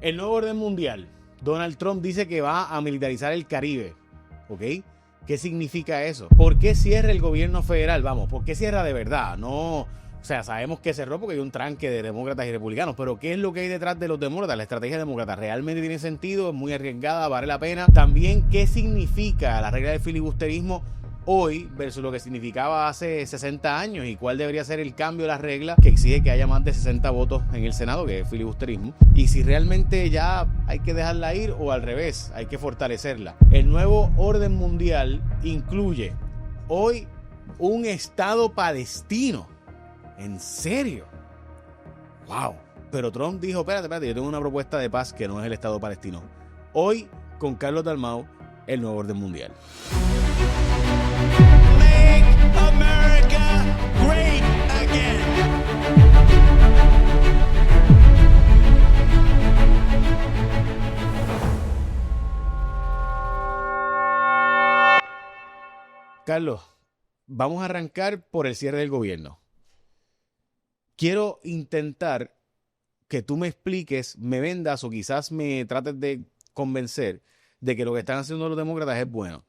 El nuevo orden mundial. Donald Trump dice que va a militarizar el Caribe. ¿Ok? ¿Qué significa eso? ¿Por qué cierra el gobierno federal? Vamos, ¿por qué cierra de verdad? No, o sea, sabemos que cerró porque hay un tranque de demócratas y republicanos, pero ¿qué es lo que hay detrás de los demócratas? La estrategia demócrata realmente tiene sentido, es muy arriesgada, vale la pena. También, ¿qué significa la regla del filibusterismo hoy versus lo que significaba hace 60 años y cuál debería ser el cambio de las reglas que exige que haya más de 60 votos en el Senado, que es filibusterismo, y si realmente ya hay que dejarla ir o al revés, hay que fortalecerla? El nuevo orden mundial incluye hoy un estado palestino. ¿En serio? ¡Wow! Pero Trump dijo, espérate, yo tengo una propuesta de paz que no es el estado palestino. Hoy, con Carlos Dalmau, el nuevo orden mundial. Make America great again. Carlos, vamos a arrancar por el cierre del gobierno. Quiero intentar que tú me expliques, me vendas o quizás me trates de convencer de que lo que están haciendo los demócratas es bueno.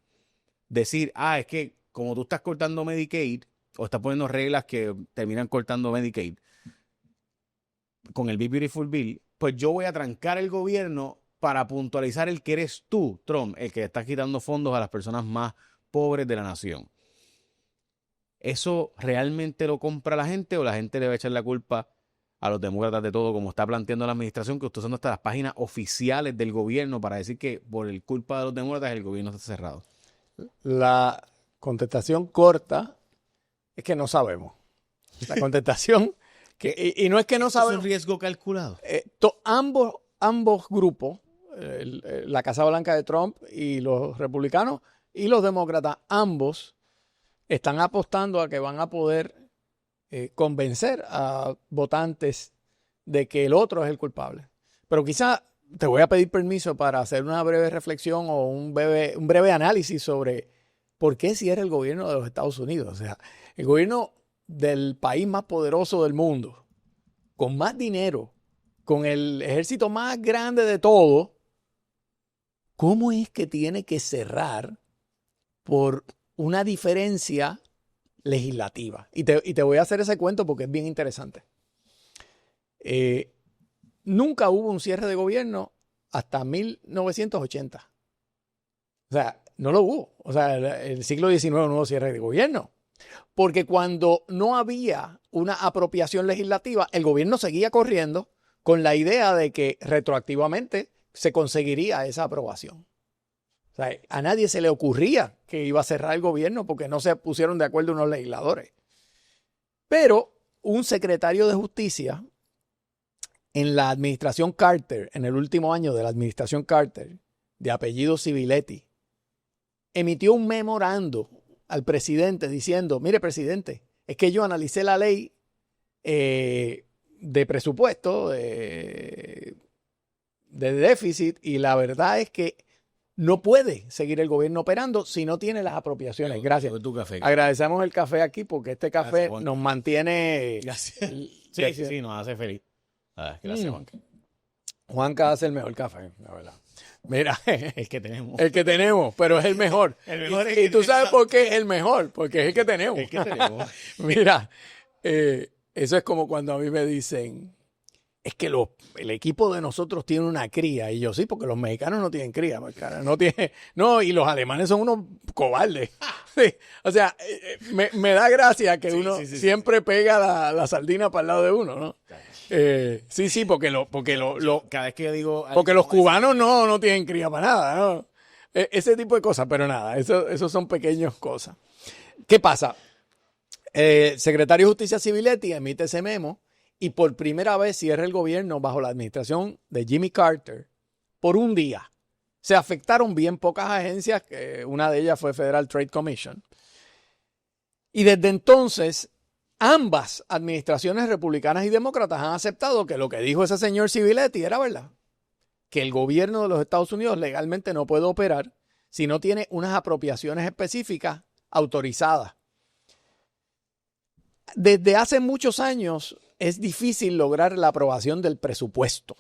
Decir, es que como tú estás cortando Medicaid o estás poniendo reglas que terminan cortando Medicaid con el Big Beautiful Bill, pues yo voy a trancar el gobierno para puntualizar el que eres tú, Trump, el que está quitando fondos a las personas más pobres de la nación. ¿Eso realmente lo compra la gente o la gente le va a echar la culpa a los demócratas de todo, como está planteando la administración, que usted usando hasta las páginas oficiales del gobierno para decir que por el culpa de los demócratas el gobierno está cerrado? La contestación corta es que no sabemos. La contestación, y no es que no sabemos. ¿Es un riesgo calculado? Ambos grupos, la Casa Blanca de Trump y los republicanos y los demócratas, ambos están apostando a que van a poder convencer a votantes de que el otro es el culpable. Pero quizá te voy a pedir permiso para hacer una breve reflexión o un breve análisis sobre por qué cierra el gobierno de los Estados Unidos. O sea, el gobierno del país más poderoso del mundo, con más dinero, con el ejército más grande de todo, ¿cómo es que tiene que cerrar por una diferencia legislativa? Y te voy a hacer ese cuento porque es bien interesante. Nunca hubo un cierre de gobierno hasta 1980. O sea, no lo hubo. O sea, el siglo XIX no hubo cierre de gobierno. Porque cuando no había una apropiación legislativa, el gobierno seguía corriendo con la idea de que retroactivamente se conseguiría esa aprobación. O sea, a nadie se le ocurría que iba a cerrar el gobierno porque no se pusieron de acuerdo unos legisladores. Pero un secretario de justicia en la administración Carter, en el último año de la administración Carter, de apellido Civiletti, emitió un memorando al presidente diciendo, mire presidente, es que yo analicé la ley de presupuesto, de déficit, y la verdad es que no puede seguir el gobierno operando si no tiene las apropiaciones. Gracias. Tu café. Agradecemos el café aquí porque este café Gracias, nos mantiene... Gracias. Sí, nos hace feliz. Gracias, Juanca. Juanca hace el mejor café, la verdad. Mira, El que tenemos. el que tenemos, pero es el mejor. El mejor es y el tú que sabes tenemos. por qué es el mejor, porque es el que tenemos. El que tenemos. Mira, eso es como cuando a mí me dicen, es que el equipo de nosotros tiene una cría. Y yo, sí, porque los mexicanos no tienen cría. No, y los alemanes son unos cobardes. Sí, o sea, me da gracia que uno siempre pega la sardina para el lado de uno, ¿no? Sí, porque cada vez que yo digo... porque los cubanos no tienen cría para nada, ¿no? Ese tipo de cosas, pero nada, eso son pequeñas cosas. ¿Qué pasa? Secretario de Justicia Civiletti emite ese memo y por primera vez cierra el gobierno bajo la administración de Jimmy Carter por un día. Se afectaron bien pocas agencias, una de ellas fue Federal Trade Commission. Y desde entonces, ambas administraciones republicanas y demócratas han aceptado que lo que dijo ese señor Civiletti era verdad. Que el gobierno de los Estados Unidos legalmente no puede operar si no tiene unas apropiaciones específicas autorizadas. Desde hace muchos años es difícil lograr la aprobación del presupuesto.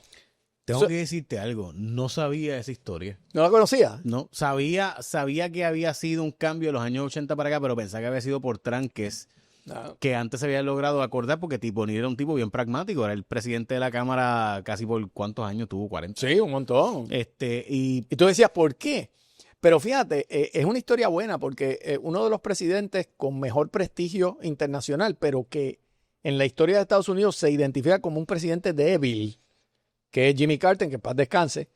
Tengo que decirte algo. No sabía esa historia. ¿No la conocía? No, sabía que había sido un cambio de los años 80 para acá, pero pensaba que había sido por tranques No. que antes se había logrado acordar porque Tip O'Neill era un tipo bien pragmático. Era el presidente de la Cámara casi por ¿cuántos años tuvo? 40. Sí, un montón. Y Y tú decías, ¿por qué? Pero fíjate, es una historia buena porque uno de los presidentes con mejor prestigio internacional, pero que en la historia de Estados Unidos se identifica como un presidente débil, que es Jimmy Carter, que en paz descanse,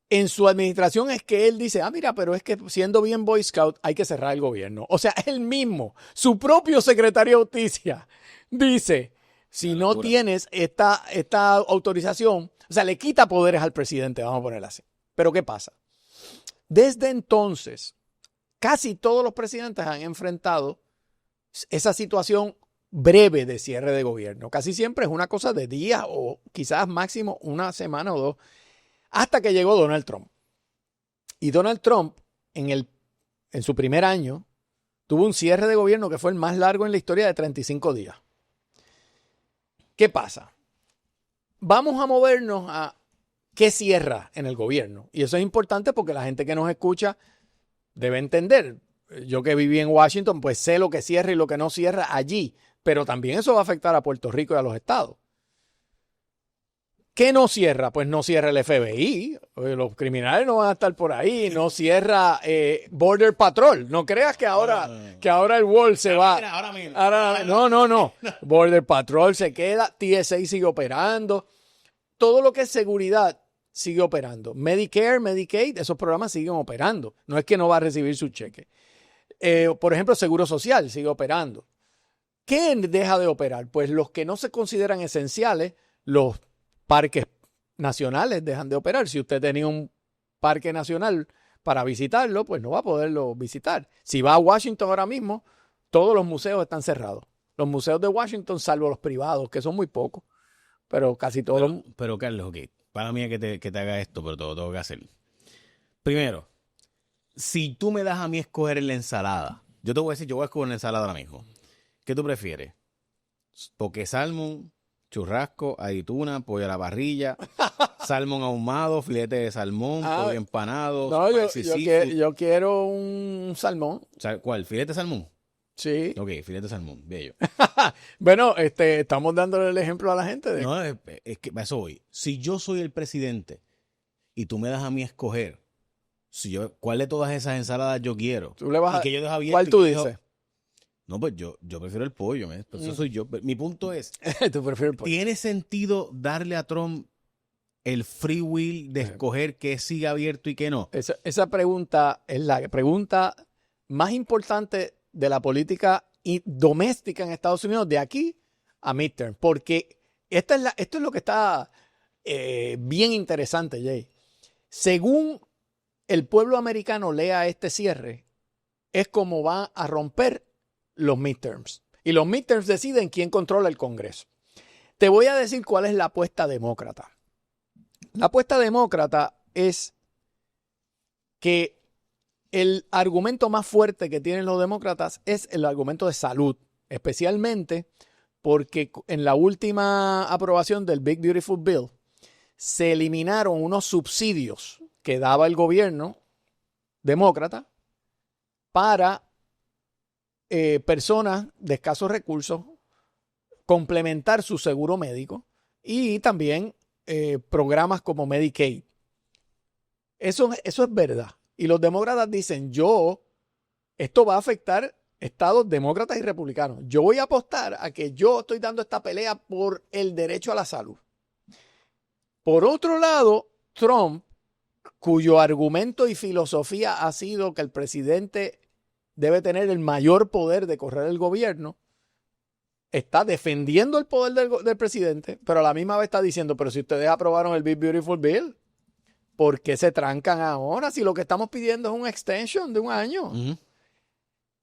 en su administración es que él dice, mira, pero es que siendo bien Boy Scout hay que cerrar el gobierno. O sea, él mismo, su propio secretario de Justicia, dice, si no tienes esta autorización, o sea, le quita poderes al presidente, vamos a ponerlo así. Pero ¿qué pasa? Desde entonces, casi todos los presidentes han enfrentado esa situación breve de cierre de gobierno. Casi siempre es una cosa de días o quizás máximo una semana o dos, hasta que llegó Donald Trump. Y Donald Trump, en su primer año, tuvo un cierre de gobierno que fue el más largo en la historia de 35 días. ¿Qué pasa? Vamos a movernos a qué cierra en el gobierno. Y eso es importante porque la gente que nos escucha debe entender. Yo que viví en Washington, pues sé lo que cierra y lo que no cierra allí. Pero también eso va a afectar a Puerto Rico y a los estados. ¿Qué no cierra? Pues no cierra el FBI. Los criminales no van a estar por ahí. No cierra Border Patrol. No creas que ahora el Wall se va. No. Border Patrol se queda. TSA sigue operando. Todo lo que es seguridad sigue operando. Medicare, Medicaid, esos programas siguen operando. No es que no va a recibir su cheque. Por ejemplo, Seguro Social sigue operando. ¿Qué deja de operar? Pues los que no se consideran esenciales, los parques nacionales dejan de operar. Si usted tenía un parque nacional para visitarlo, pues no va a poderlo visitar. Si va a Washington ahora mismo, todos los museos están cerrados. Los museos de Washington, salvo los privados, que son muy pocos, pero casi todos. Pero Carlos, ok, para mí es que te haga esto, pero todo tengo que hacer. Primero, si tú me das a mí escoger en la ensalada, yo te voy a decir, yo voy a escoger una ensalada ahora mismo. ¿Qué tú prefieres? Poke salmon, churrasco, aceituna, pollo a la parrilla, salmón ahumado, filete de salmón, pollo empanado. No, yo quiero un salmón. ¿Cuál? ¿Filete de salmón? Sí. Ok, filete de salmón, bello. Bueno, estamos dándole el ejemplo a la gente. No, es que a eso voy. Si yo soy el presidente y tú me das a mí escoger, ¿cuál de todas esas ensaladas yo quiero? Tú le vas y que yo dejo abierto ¿cuál tú dices? No, pues yo prefiero el pollo, eso soy yo. Mi punto es, ¿Tú prefieres el pollo? ¿tiene sentido darle a Trump el free will de escoger qué sigue abierto y qué no? Esa pregunta es la pregunta más importante de la política doméstica en Estados Unidos de aquí a midterm, porque esto es lo que está bien interesante, Jay. Según el pueblo americano lea este cierre, es como va a romper los midterms. Y los midterms deciden quién controla el Congreso. Te voy a decir cuál es la apuesta demócrata. La apuesta demócrata es que el argumento más fuerte que tienen los demócratas es el argumento de salud, especialmente porque en la última aprobación del Big Beautiful Bill se eliminaron unos subsidios que daba el gobierno demócrata para personas de escasos recursos complementar su seguro médico y también programas como Medicaid. Eso es verdad. Y los demócratas dicen, esto va a afectar estados demócratas y republicanos. Yo voy a apostar a que yo estoy dando esta pelea por el derecho a la salud. Por otro lado, Trump, cuyo argumento y filosofía ha sido que el presidente debe tener el mayor poder de correr el gobierno, está defendiendo el poder del presidente, pero a la misma vez está diciendo, pero si ustedes aprobaron el Big Beautiful Bill, ¿por qué se trancan ahora si lo que estamos pidiendo es un extension de un año? Uh-huh.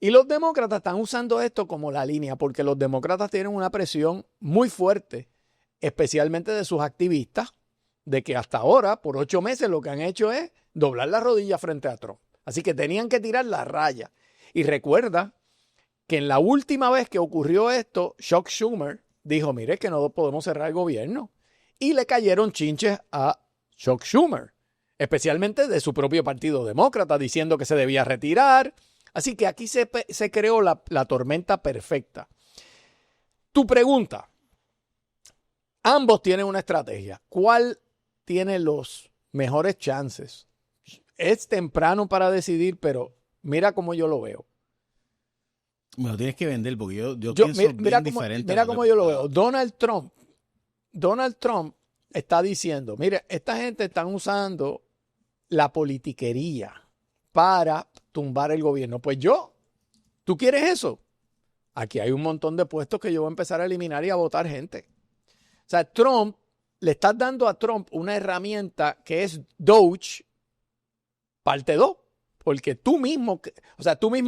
Y los demócratas están usando esto como la línea, porque los demócratas tienen una presión muy fuerte, especialmente de sus activistas, de que hasta ahora, por 8 meses, lo que han hecho es doblar la rodilla frente a Trump. Así que tenían que tirar la raya. Y recuerda que en la última vez que ocurrió esto, Chuck Schumer dijo, mire que no podemos cerrar el gobierno. y le cayeron chinches a Chuck Schumer, especialmente de su propio partido demócrata, diciendo que se debía retirar. Así que aquí se creó la tormenta perfecta. Tu pregunta. Ambos tienen una estrategia. ¿Cuál tiene los mejores chances? Es temprano para decidir, pero mira cómo yo lo veo. Me lo tienes que vender porque yo pienso bien diferente. Mira cómo yo lo veo. Donald Trump está diciendo, mire, esta gente están usando la politiquería para tumbar el gobierno. Pues ¿tú quieres eso? Aquí hay un montón de puestos que yo voy a empezar a eliminar y a votar gente. O sea, le estás dando a Trump una herramienta que es Doge parte 2. Porque tú mismo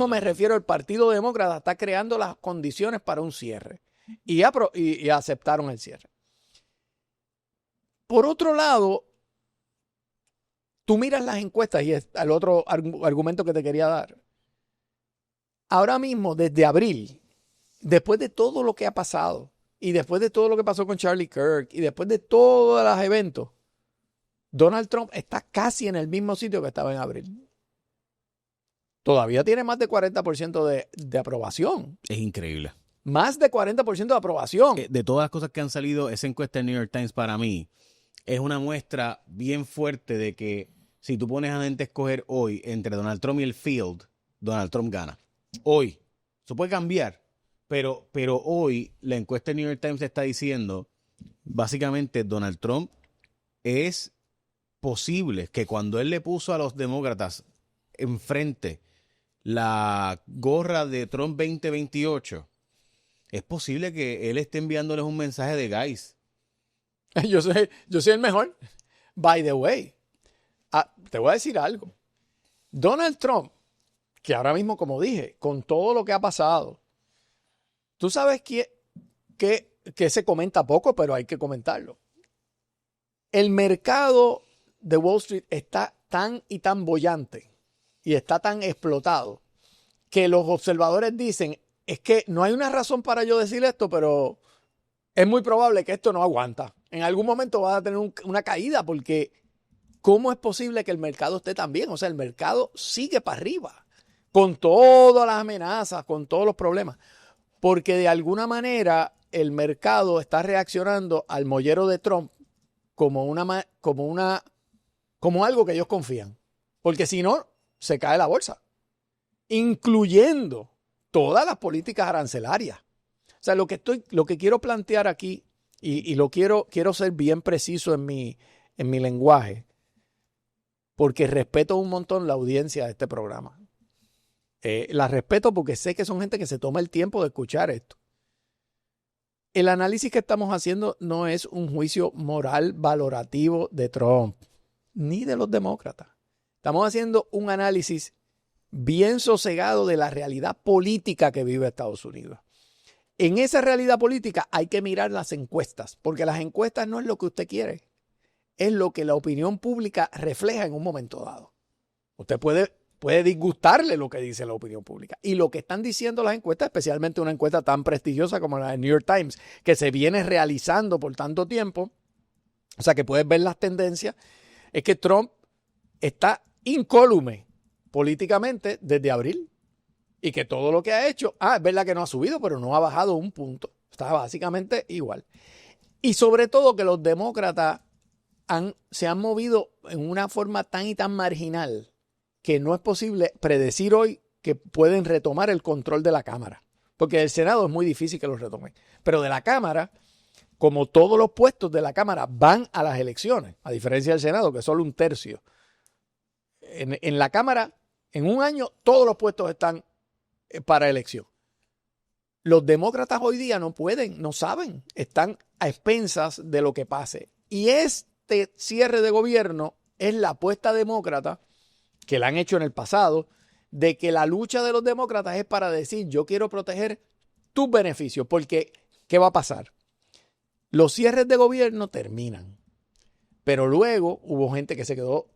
me refiero al Partido Demócrata, está creando las condiciones para un cierre. Y aceptaron el cierre. Por otro lado, tú miras las encuestas y es el otro argumento que te quería dar. Ahora mismo, desde abril, después de todo lo que ha pasado y después de todo lo que pasó con Charlie Kirk y después de todos los eventos, Donald Trump está casi en el mismo sitio que estaba en abril. Todavía tiene más de 40% de aprobación. Es increíble. Más de 40% de aprobación. De todas las cosas que han salido, esa encuesta del New York Times para mí es una muestra bien fuerte de que si tú pones a gente a escoger hoy entre Donald Trump y el field, Donald Trump gana. Hoy. Eso puede cambiar. Pero hoy la encuesta del New York Times está diciendo básicamente Donald Trump es posible que cuando él le puso a los demócratas enfrente la gorra de Trump 2028, es posible que él esté enviándoles un mensaje de guys. Yo soy el mejor. By the way, te voy a decir algo. Donald Trump, que ahora mismo, como dije, con todo lo que ha pasado, tú sabes que se comenta poco, pero hay que comentarlo. El mercado de Wall Street está tan y tan bollante y está tan explotado que los observadores dicen, es que no hay una razón para yo decir esto, pero es muy probable que esto no aguanta. En algún momento va a tener una caída porque ¿cómo es posible que el mercado esté tan bien? O sea, el mercado sigue para arriba con todas las amenazas, con todos los problemas, porque de alguna manera el mercado está reaccionando al mollero de Trump como algo que ellos confían. Porque si no, se cae la bolsa, incluyendo todas las políticas arancelarias. O sea, lo que quiero plantear aquí, y quiero ser bien preciso en mi lenguaje, porque respeto un montón la audiencia de este programa. La respeto porque sé que son gente que se toma el tiempo de escuchar esto. El análisis que estamos haciendo no es un juicio moral valorativo de Trump, ni de los demócratas. Estamos haciendo un análisis bien sosegado de la realidad política que vive Estados Unidos. En esa realidad política hay que mirar las encuestas, porque las encuestas no es lo que usted quiere, es lo que la opinión pública refleja en un momento dado. Usted puede disgustarle lo que dice la opinión pública. Y lo que están diciendo las encuestas, especialmente una encuesta tan prestigiosa como la de New York Times, que se viene realizando por tanto tiempo, o sea que puedes ver las tendencias, es que Trump está incólume políticamente desde abril y que todo lo que ha hecho, es verdad que no ha subido, pero no ha bajado un punto. Está básicamente igual. Y sobre todo que los demócratas se han movido en una forma tan y tan marginal que no es posible predecir hoy que pueden retomar el control de la Cámara. Porque del Senado es muy difícil que los retomen. Pero de la Cámara, como todos los puestos de la Cámara van a las elecciones, a diferencia del Senado, que es solo un tercio. En la Cámara, en un año, todos los puestos están para elección. Los demócratas hoy día no pueden, no saben, están a expensas de lo que pase. Y este cierre de gobierno es la apuesta demócrata que la han hecho en el pasado, de que la lucha de los demócratas es para decir, yo quiero proteger tus beneficios, porque ¿qué va a pasar? Los cierres de gobierno terminan, pero luego hubo gente que se quedó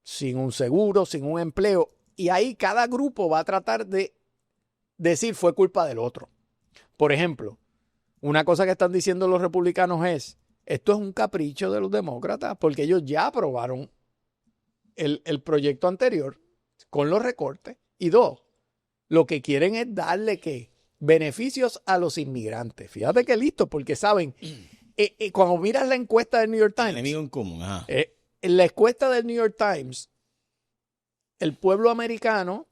sin un seguro, sin un empleo, y ahí cada grupo va a tratar de decir fue culpa del otro. Por ejemplo, una cosa que están diciendo los republicanos es, esto es un capricho de los demócratas porque ellos ya aprobaron el proyecto anterior con los recortes. Y dos, lo que quieren es darle ¿qué? Beneficios a los inmigrantes. Fíjate que listo, porque saben, cuando miras la encuesta del New York Times, Enemigo en común, ajá. en la encuesta del New York Times, el pueblo americano,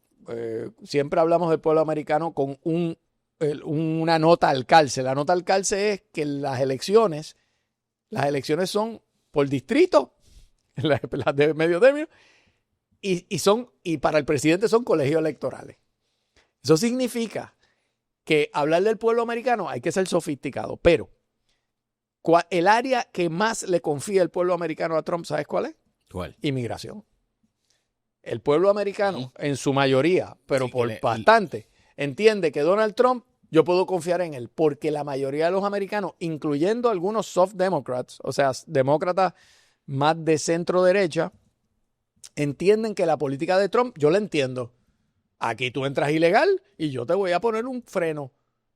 siempre hablamos del pueblo americano con una nota al calce. La nota al calce es que las elecciones son por distrito, las de medio término, y para el presidente son colegios electorales. Eso significa que hablar del pueblo americano hay que ser sofisticado, pero el área que más le confía el pueblo americano a Trump, ¿sabes cuál es? ¿Cuál? Inmigración. El pueblo americano, en su mayoría, pero Sí, por bastante, entiende que Donald Trump, yo puedo confiar en él, porque la mayoría de los americanos, incluyendo algunos soft democrats, o sea, demócratas más de centro derecha, entienden que la política de Trump, yo la entiendo. Aquí tú entras ilegal y yo te voy a poner un freno.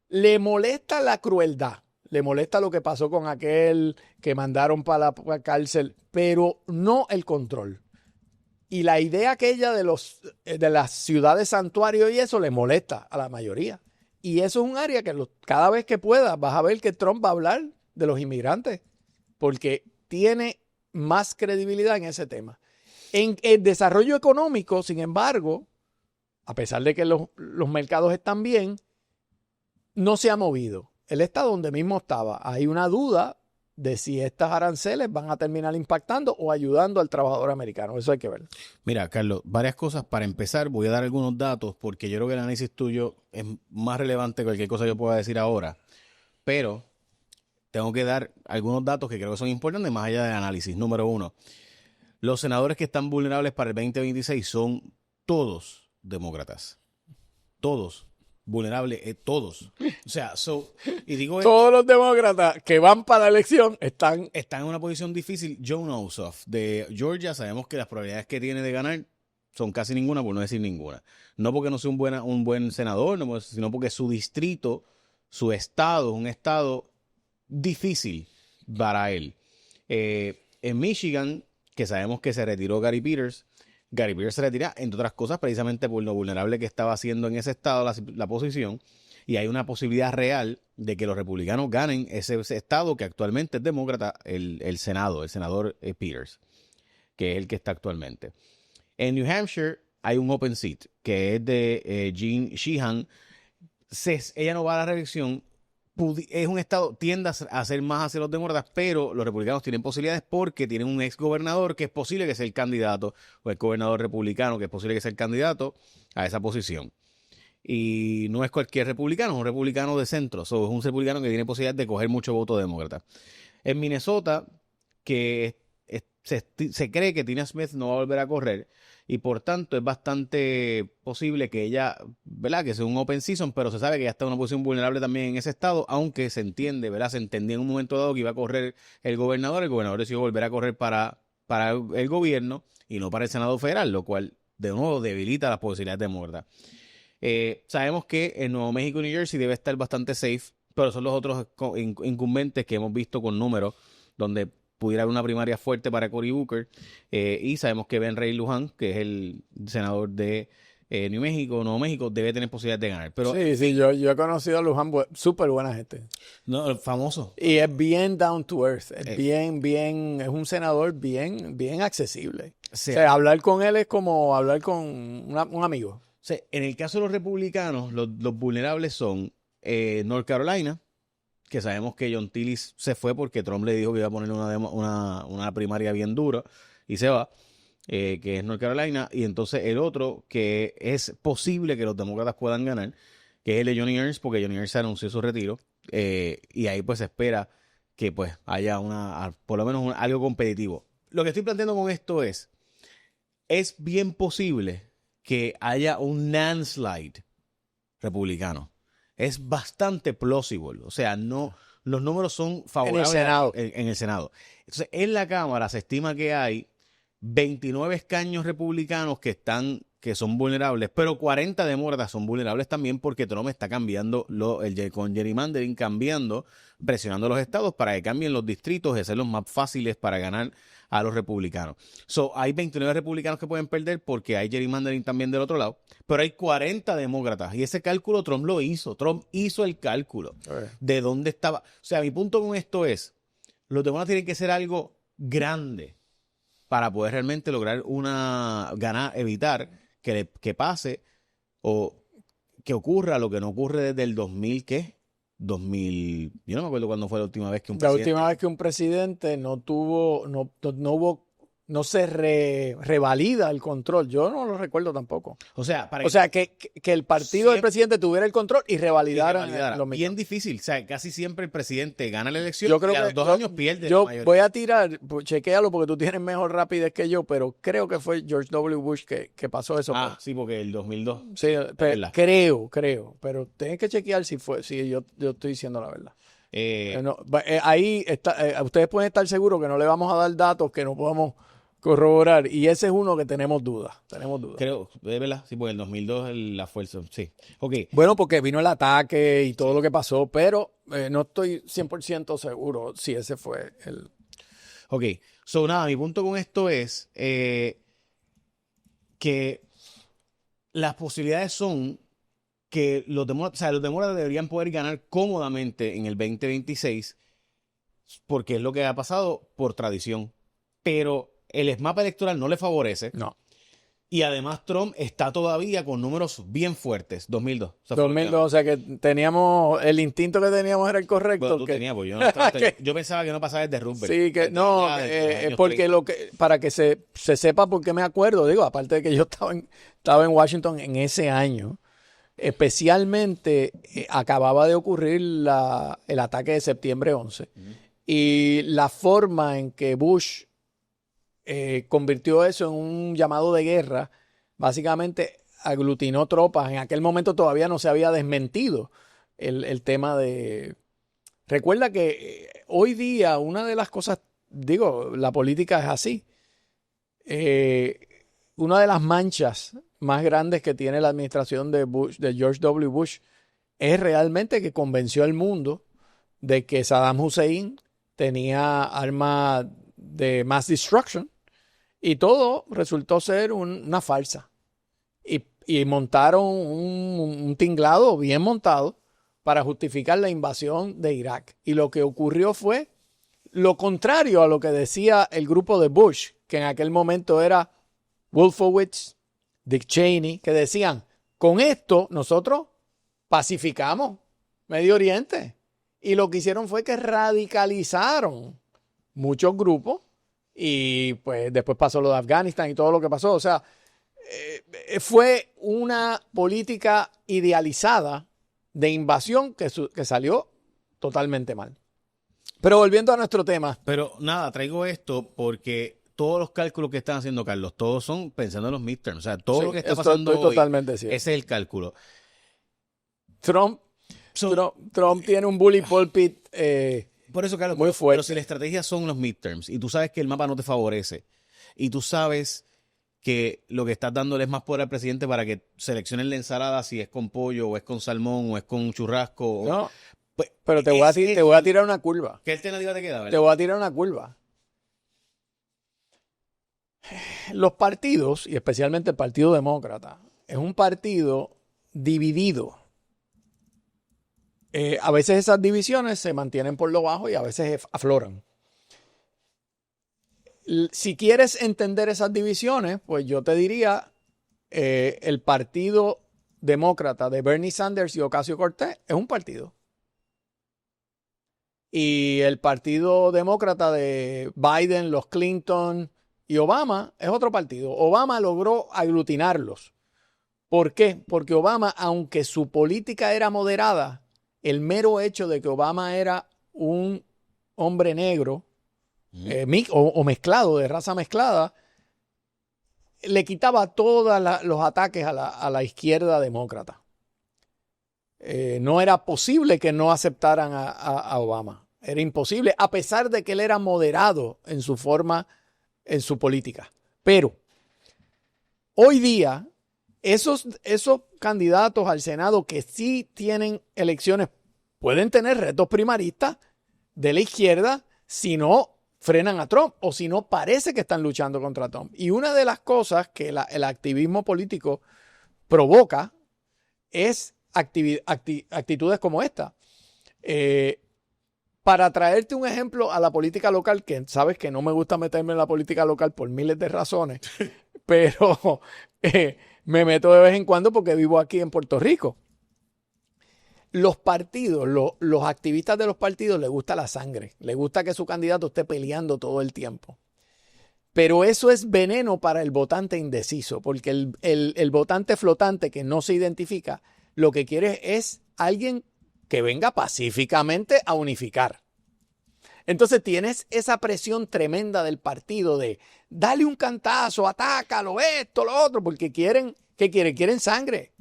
Le molesta la crueldad, le molesta lo que pasó con aquel que mandaron para la cárcel, pero no el control. Y la idea aquella de las ciudades santuario y eso le molesta a la mayoría. Y eso es un área que cada vez que pueda vas a ver que Trump va a hablar de los inmigrantes, porque tiene más credibilidad en ese tema. En el desarrollo económico, sin embargo, a pesar de que los mercados están bien, no se ha movido. Él está donde mismo estaba. Hay una duda de si estas aranceles van a terminar impactando o ayudando al trabajador americano. Eso hay que ver. Mira, Carlos, varias cosas. Para empezar, voy a dar algunos datos porque yo creo que el análisis tuyo es más relevante que cualquier cosa que yo pueda decir ahora. Pero tengo que dar algunos datos que creo que son importantes más allá del análisis. Número 1, los senadores que están vulnerables para el 2026 son todos demócratas. Todos. Vulnerables, todos. O sea, y digo todos los demócratas que van para la elección están en una posición difícil. Joe Ossoff de Georgia, sabemos que las probabilidades que tiene de ganar son casi ninguna, por no decir ninguna. No porque no sea un buen senador, no, sino porque su distrito, su estado, es un estado difícil para él. En Michigan, que sabemos que se retiró Gary Peters se retira, entre otras cosas, precisamente por lo vulnerable que estaba haciendo en ese estado la posición, y hay una posibilidad real de que los republicanos ganen ese estado que actualmente es demócrata, el senador Peters, que es el que está actualmente. En New Hampshire hay un open seat, que es de Jean Sheehan. Ella no va a la reelección. Es un estado, tiende a ser más hacia los demócratas, pero los republicanos tienen posibilidades porque tienen un ex gobernador que es posible que sea el candidato, o el gobernador republicano que es posible que sea el candidato a esa posición. Y no es cualquier republicano, es un republicano de centro, es un republicano que tiene posibilidad de coger mucho voto demócrata. En Minnesota, que se cree que Tina Smith no va a volver a correr, y por tanto es bastante posible que ella, ¿verdad?, que sea un open season, pero se sabe que ya está en una posición vulnerable también en ese estado, aunque se entiende, ¿verdad?, se entendía en un momento dado que iba a correr el gobernador decidió volver a correr para el gobierno y no para el Senado federal, lo cual de nuevo debilita las posibilidades demócratas. Sabemos que en Nuevo México y New Jersey debe estar bastante safe, pero son los otros incumbentes que hemos visto con números donde pudiera haber una primaria fuerte para Cory Booker, y sabemos que Ben Ray Luján, que es el senador de Nuevo México, debe tener posibilidad de ganar. Pero, sí, yo he conocido a Luján, súper buena gente. No, famoso. Y es bien down to earth, es es un senador bien accesible. Sí. O sea, hablar con él es como hablar con un amigo. O sea, en el caso de los republicanos, los vulnerables son North Carolina, que sabemos que John Tillis se fue porque Trump le dijo que iba a poner una primaria bien dura y se va, que es North Carolina. Y entonces el otro que es posible que los demócratas puedan ganar, que es el de Johnny Ernst, porque Johnny Ernst anunció su retiro, y ahí pues se espera que pues haya por lo menos algo competitivo. Lo que estoy planteando con esto es bien posible que haya un landslide republicano. Es bastante plausible. O sea, no, los números son favorables en el Senado. Entonces, en la Cámara se estima que hay 29 escaños republicanos que que son vulnerables, pero 40 demócratas son vulnerables también porque Trump está cambiando con gerrymandering, presionando a los estados para que cambien los distritos y hacerlos más fáciles para ganar a los republicanos. Hay 29 republicanos que pueden perder porque hay gerrymandering también del otro lado, pero hay 40 demócratas y ese cálculo Trump lo hizo. Trump hizo el cálculo de dónde estaba. O sea, mi punto con esto es, los demócratas tienen que ser algo grande para poder realmente lograr evitar que pase o que ocurra lo que no ocurre desde el 2000, ¿qué? 2000, yo no me acuerdo cuándo fue la última vez que un presidente... La última vez que un presidente no se revalida el control. Yo no lo recuerdo tampoco. O sea, que el partido del presidente tuviera el control y revalidara lo mismo. Bien difícil. O sea, casi siempre el presidente gana la elección yo creo y a los 2 años pierde. Yo voy a tirar, chequéalo porque tú tienes mejor rapidez que yo, pero creo que fue George W. Bush que pasó eso. Sí, porque el 2002. Sí, creo. Pero tienes que chequear si yo estoy diciendo la verdad. Ahí está, ustedes pueden estar seguros que no le vamos a dar datos que no podamos corroborar, y ese es uno que tenemos dudas. Creo, de verdad, sí, porque el 2002 la fuerza, sí. Okay. Bueno, porque vino el ataque y todo lo que pasó, pero no estoy 100% seguro si ese fue el... Ok, nada, mi punto con esto es que las posibilidades son que los demócratas deberían poder ganar cómodamente en el 2026, porque es lo que ha pasado por tradición, pero el mapa electoral no le favorece. No. Y además Trump está todavía con números bien fuertes. 2002. 2002, o sea que teníamos, el instinto que teníamos era el correcto. Bueno, tú tenías, pues yo pensaba que no pasaba desde Roosevelt. Sí, que no, porque para que se sepa por qué me acuerdo, digo, aparte de que yo estaba en Washington en ese año, especialmente acababa de ocurrir el ataque de septiembre 11 y la forma en que Bush convirtió eso en un llamado de guerra, básicamente aglutinó tropas. En aquel momento todavía no se había desmentido el tema de... Recuerda que hoy día una de las cosas, la política es así. Una de las manchas más grandes que tiene la administración de George W. Bush, es realmente que convenció al mundo de que Saddam Hussein tenía armas de mass destruction. Y todo resultó ser una farsa. Y montaron un tinglado bien montado para justificar la invasión de Irak. Y lo que ocurrió fue lo contrario a lo que decía el grupo de Bush, que en aquel momento era Wolfowitz, Dick Cheney, que decían, con esto nosotros pacificamos Medio Oriente. Y lo que hicieron fue que radicalizaron muchos grupos. Y pues después pasó lo de Afganistán y todo lo que pasó. O sea, fue una política idealizada de invasión que salió totalmente mal. Pero volviendo a nuestro tema. Pero nada, traigo esto porque todos los cálculos que están haciendo Carlos, todos son pensando en los midterms. O sea, todo lo que está pasando hoy, totalmente cierto. Ese es el cálculo. Trump tiene un bully pulpit por eso, Carlos, muy fuerte. Pero si la estrategia son los midterms y tú sabes que el mapa no te favorece y tú sabes que lo que estás dándole es más poder al presidente para que seleccionen la ensalada si es con pollo o es con salmón o es con churrasco. No, pues, pero te voy a tirar una curva. ¿Qué alternativa te queda? ¿Verdad? Te voy a tirar una curva. Los partidos, y especialmente el Partido Demócrata, es un partido dividido. A veces esas divisiones se mantienen por lo bajo y a veces afloran. Si quieres entender esas divisiones, pues yo te diría el Partido Demócrata de Bernie Sanders y Ocasio-Cortez es un partido. Y el Partido Demócrata de Biden, los Clinton y Obama es otro partido. Obama logró aglutinarlos. ¿Por qué? Porque Obama, aunque su política era moderada, el mero hecho de que Obama era un hombre negro o mezclado, de raza mezclada, le quitaba todos los ataques a la izquierda demócrata. No era posible que no aceptaran a Obama. Era imposible, a pesar de que él era moderado en su forma, en su política. Pero hoy día Esos candidatos al Senado que sí tienen elecciones pueden tener retos primaristas de la izquierda si no frenan a Trump o si no parece que están luchando contra Trump. Y una de las cosas que el activismo político provoca es actitudes como esta. Para traerte un ejemplo a la política local, que sabes que no me gusta meterme en la política local por miles de razones, pero me meto de vez en cuando porque vivo aquí en Puerto Rico. Los partidos, los activistas de los partidos les gusta la sangre, les gusta que su candidato esté peleando todo el tiempo. Pero eso es veneno para el votante indeciso, porque el votante flotante que no se identifica, lo que quiere es alguien que venga pacíficamente a unificar. Entonces tienes esa presión tremenda del partido de dale un cantazo, atácalo, esto, lo otro, porque quieren, ¿qué quieren? Quieren sangre.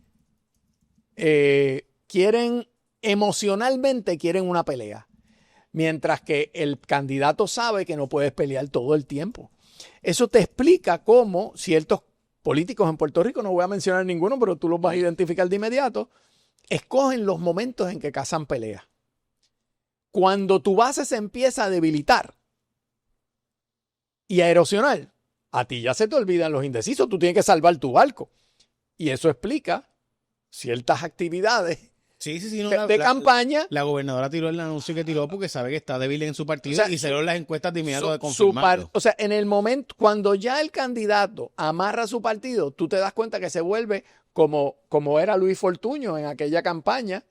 Emocionalmente quieren una pelea. Mientras que el candidato sabe que no puedes pelear todo el tiempo. Eso te explica cómo ciertos políticos en Puerto Rico, no voy a mencionar ninguno, pero tú los vas a identificar de inmediato, escogen los momentos en que cazan peleas. Cuando tu base se empieza a debilitar y a erosionar, a ti ya se te olvidan los indecisos, tú tienes que salvar tu barco. Y eso explica ciertas actividades de campaña. La gobernadora tiró el anuncio que tiró porque sabe que está débil en su partido, y salió las encuestas de inmediato de confirmarlo. O sea, en el momento, cuando ya el candidato amarra su partido, tú te das cuenta que se vuelve como era Luis Fortuño en aquella campaña,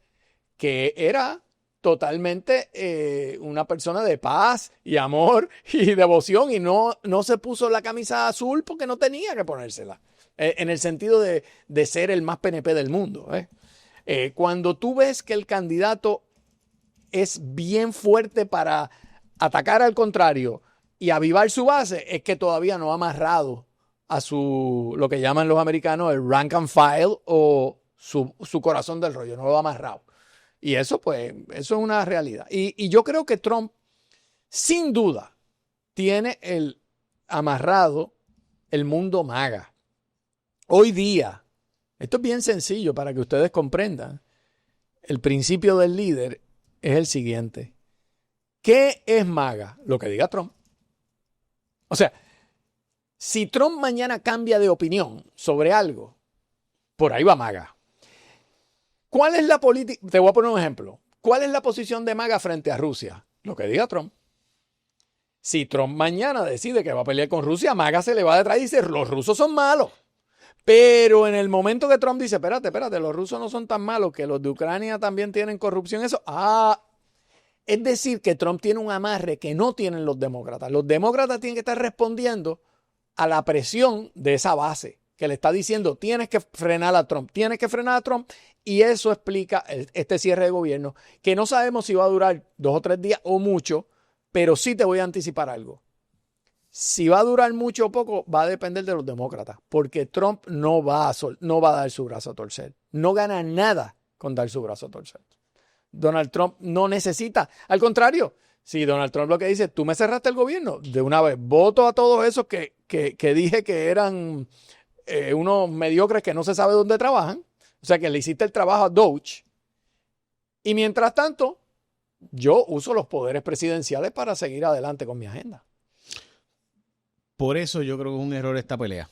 que era totalmente una persona de paz y amor y devoción, y no se puso la camisa azul porque no tenía que ponérsela, en el sentido de ser el más PNP del mundo. Cuando tú ves que el candidato es bien fuerte para atacar al contrario y avivar su base, es que todavía no ha amarrado a lo que llaman los americanos el rank and file o su corazón del rollo, no lo ha amarrado. Y eso, pues, eso es una realidad. Y yo creo que Trump, sin duda, tiene amarrado el mundo MAGA. Hoy día, esto es bien sencillo para que ustedes comprendan. El principio del líder es el siguiente. ¿Qué es MAGA? Lo que diga Trump. O sea, si Trump mañana cambia de opinión sobre algo, por ahí va MAGA. ¿Cuál es la política? Te voy a poner un ejemplo. ¿Cuál es la posición de MAGA frente a Rusia? Lo que diga Trump. Si Trump mañana decide que va a pelear con Rusia, MAGA se le va detrás y dice, los rusos son malos. Pero en el momento que Trump dice, espérate, los rusos no son tan malos, que los de Ucrania también tienen corrupción, es decir, que Trump tiene un amarre que no tienen los demócratas. Los demócratas tienen que estar respondiendo a la presión de esa base que le está diciendo, tienes que frenar a Trump, y eso explica este cierre de gobierno, que no sabemos si va a durar 2 o 3 días o mucho, pero sí te voy a anticipar algo. Si va a durar mucho o poco, va a depender de los demócratas, porque Trump no va a dar su brazo a torcer. No gana nada con dar su brazo a torcer. Donald Trump no necesita. Al contrario, si Donald Trump lo que dice, tú me cerraste el gobierno, de una vez voto a todos esos que dije que eran unos mediocres que no se sabe dónde trabajan. O sea, que le hiciste el trabajo a Doge. Y mientras tanto, yo uso los poderes presidenciales para seguir adelante con mi agenda. Por eso yo creo que es un error esta pelea.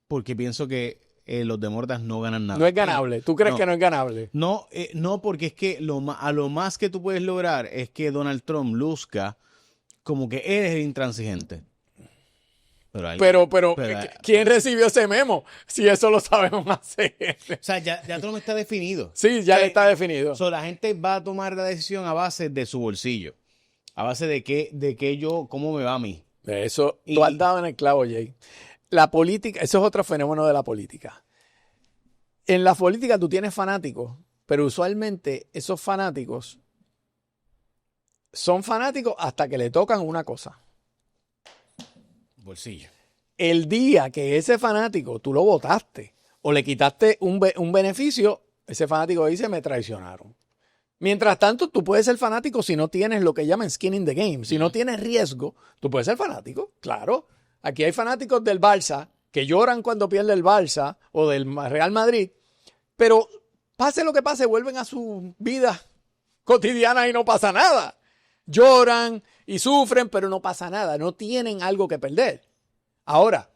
Porque pienso que los demócratas no ganan nada. No es ganable. ¿Tú crees que no es ganable? No, porque es que a lo más que tú puedes lograr es que Donald Trump luzca como que eres el intransigente. Pero ¿quién recibió ese memo? Si eso lo sabemos hacer. O sea, ya Trump está definido. Sí, ya está definido. La gente va a tomar la decisión a base de su bolsillo. A base de cómo me va a mí. Eso, tú has dado en el clavo, Jay. La política, eso es otro fenómeno de la política. En la política tú tienes fanáticos, pero usualmente esos fanáticos son fanáticos hasta que le tocan una cosa. Bolsillo. El día que ese fanático tú lo votaste o le quitaste un beneficio, ese fanático dice, me traicionaron. Mientras tanto, tú puedes ser fanático si no tienes lo que llaman skin in the game. Si no tienes riesgo, tú puedes ser fanático, claro. Aquí hay fanáticos del Barça que lloran cuando pierde el Barça o del Real Madrid, pero pase lo que pase, vuelven a su vida cotidiana y no pasa nada. Lloran y sufren, pero no pasa nada. No tienen algo que perder. Ahora,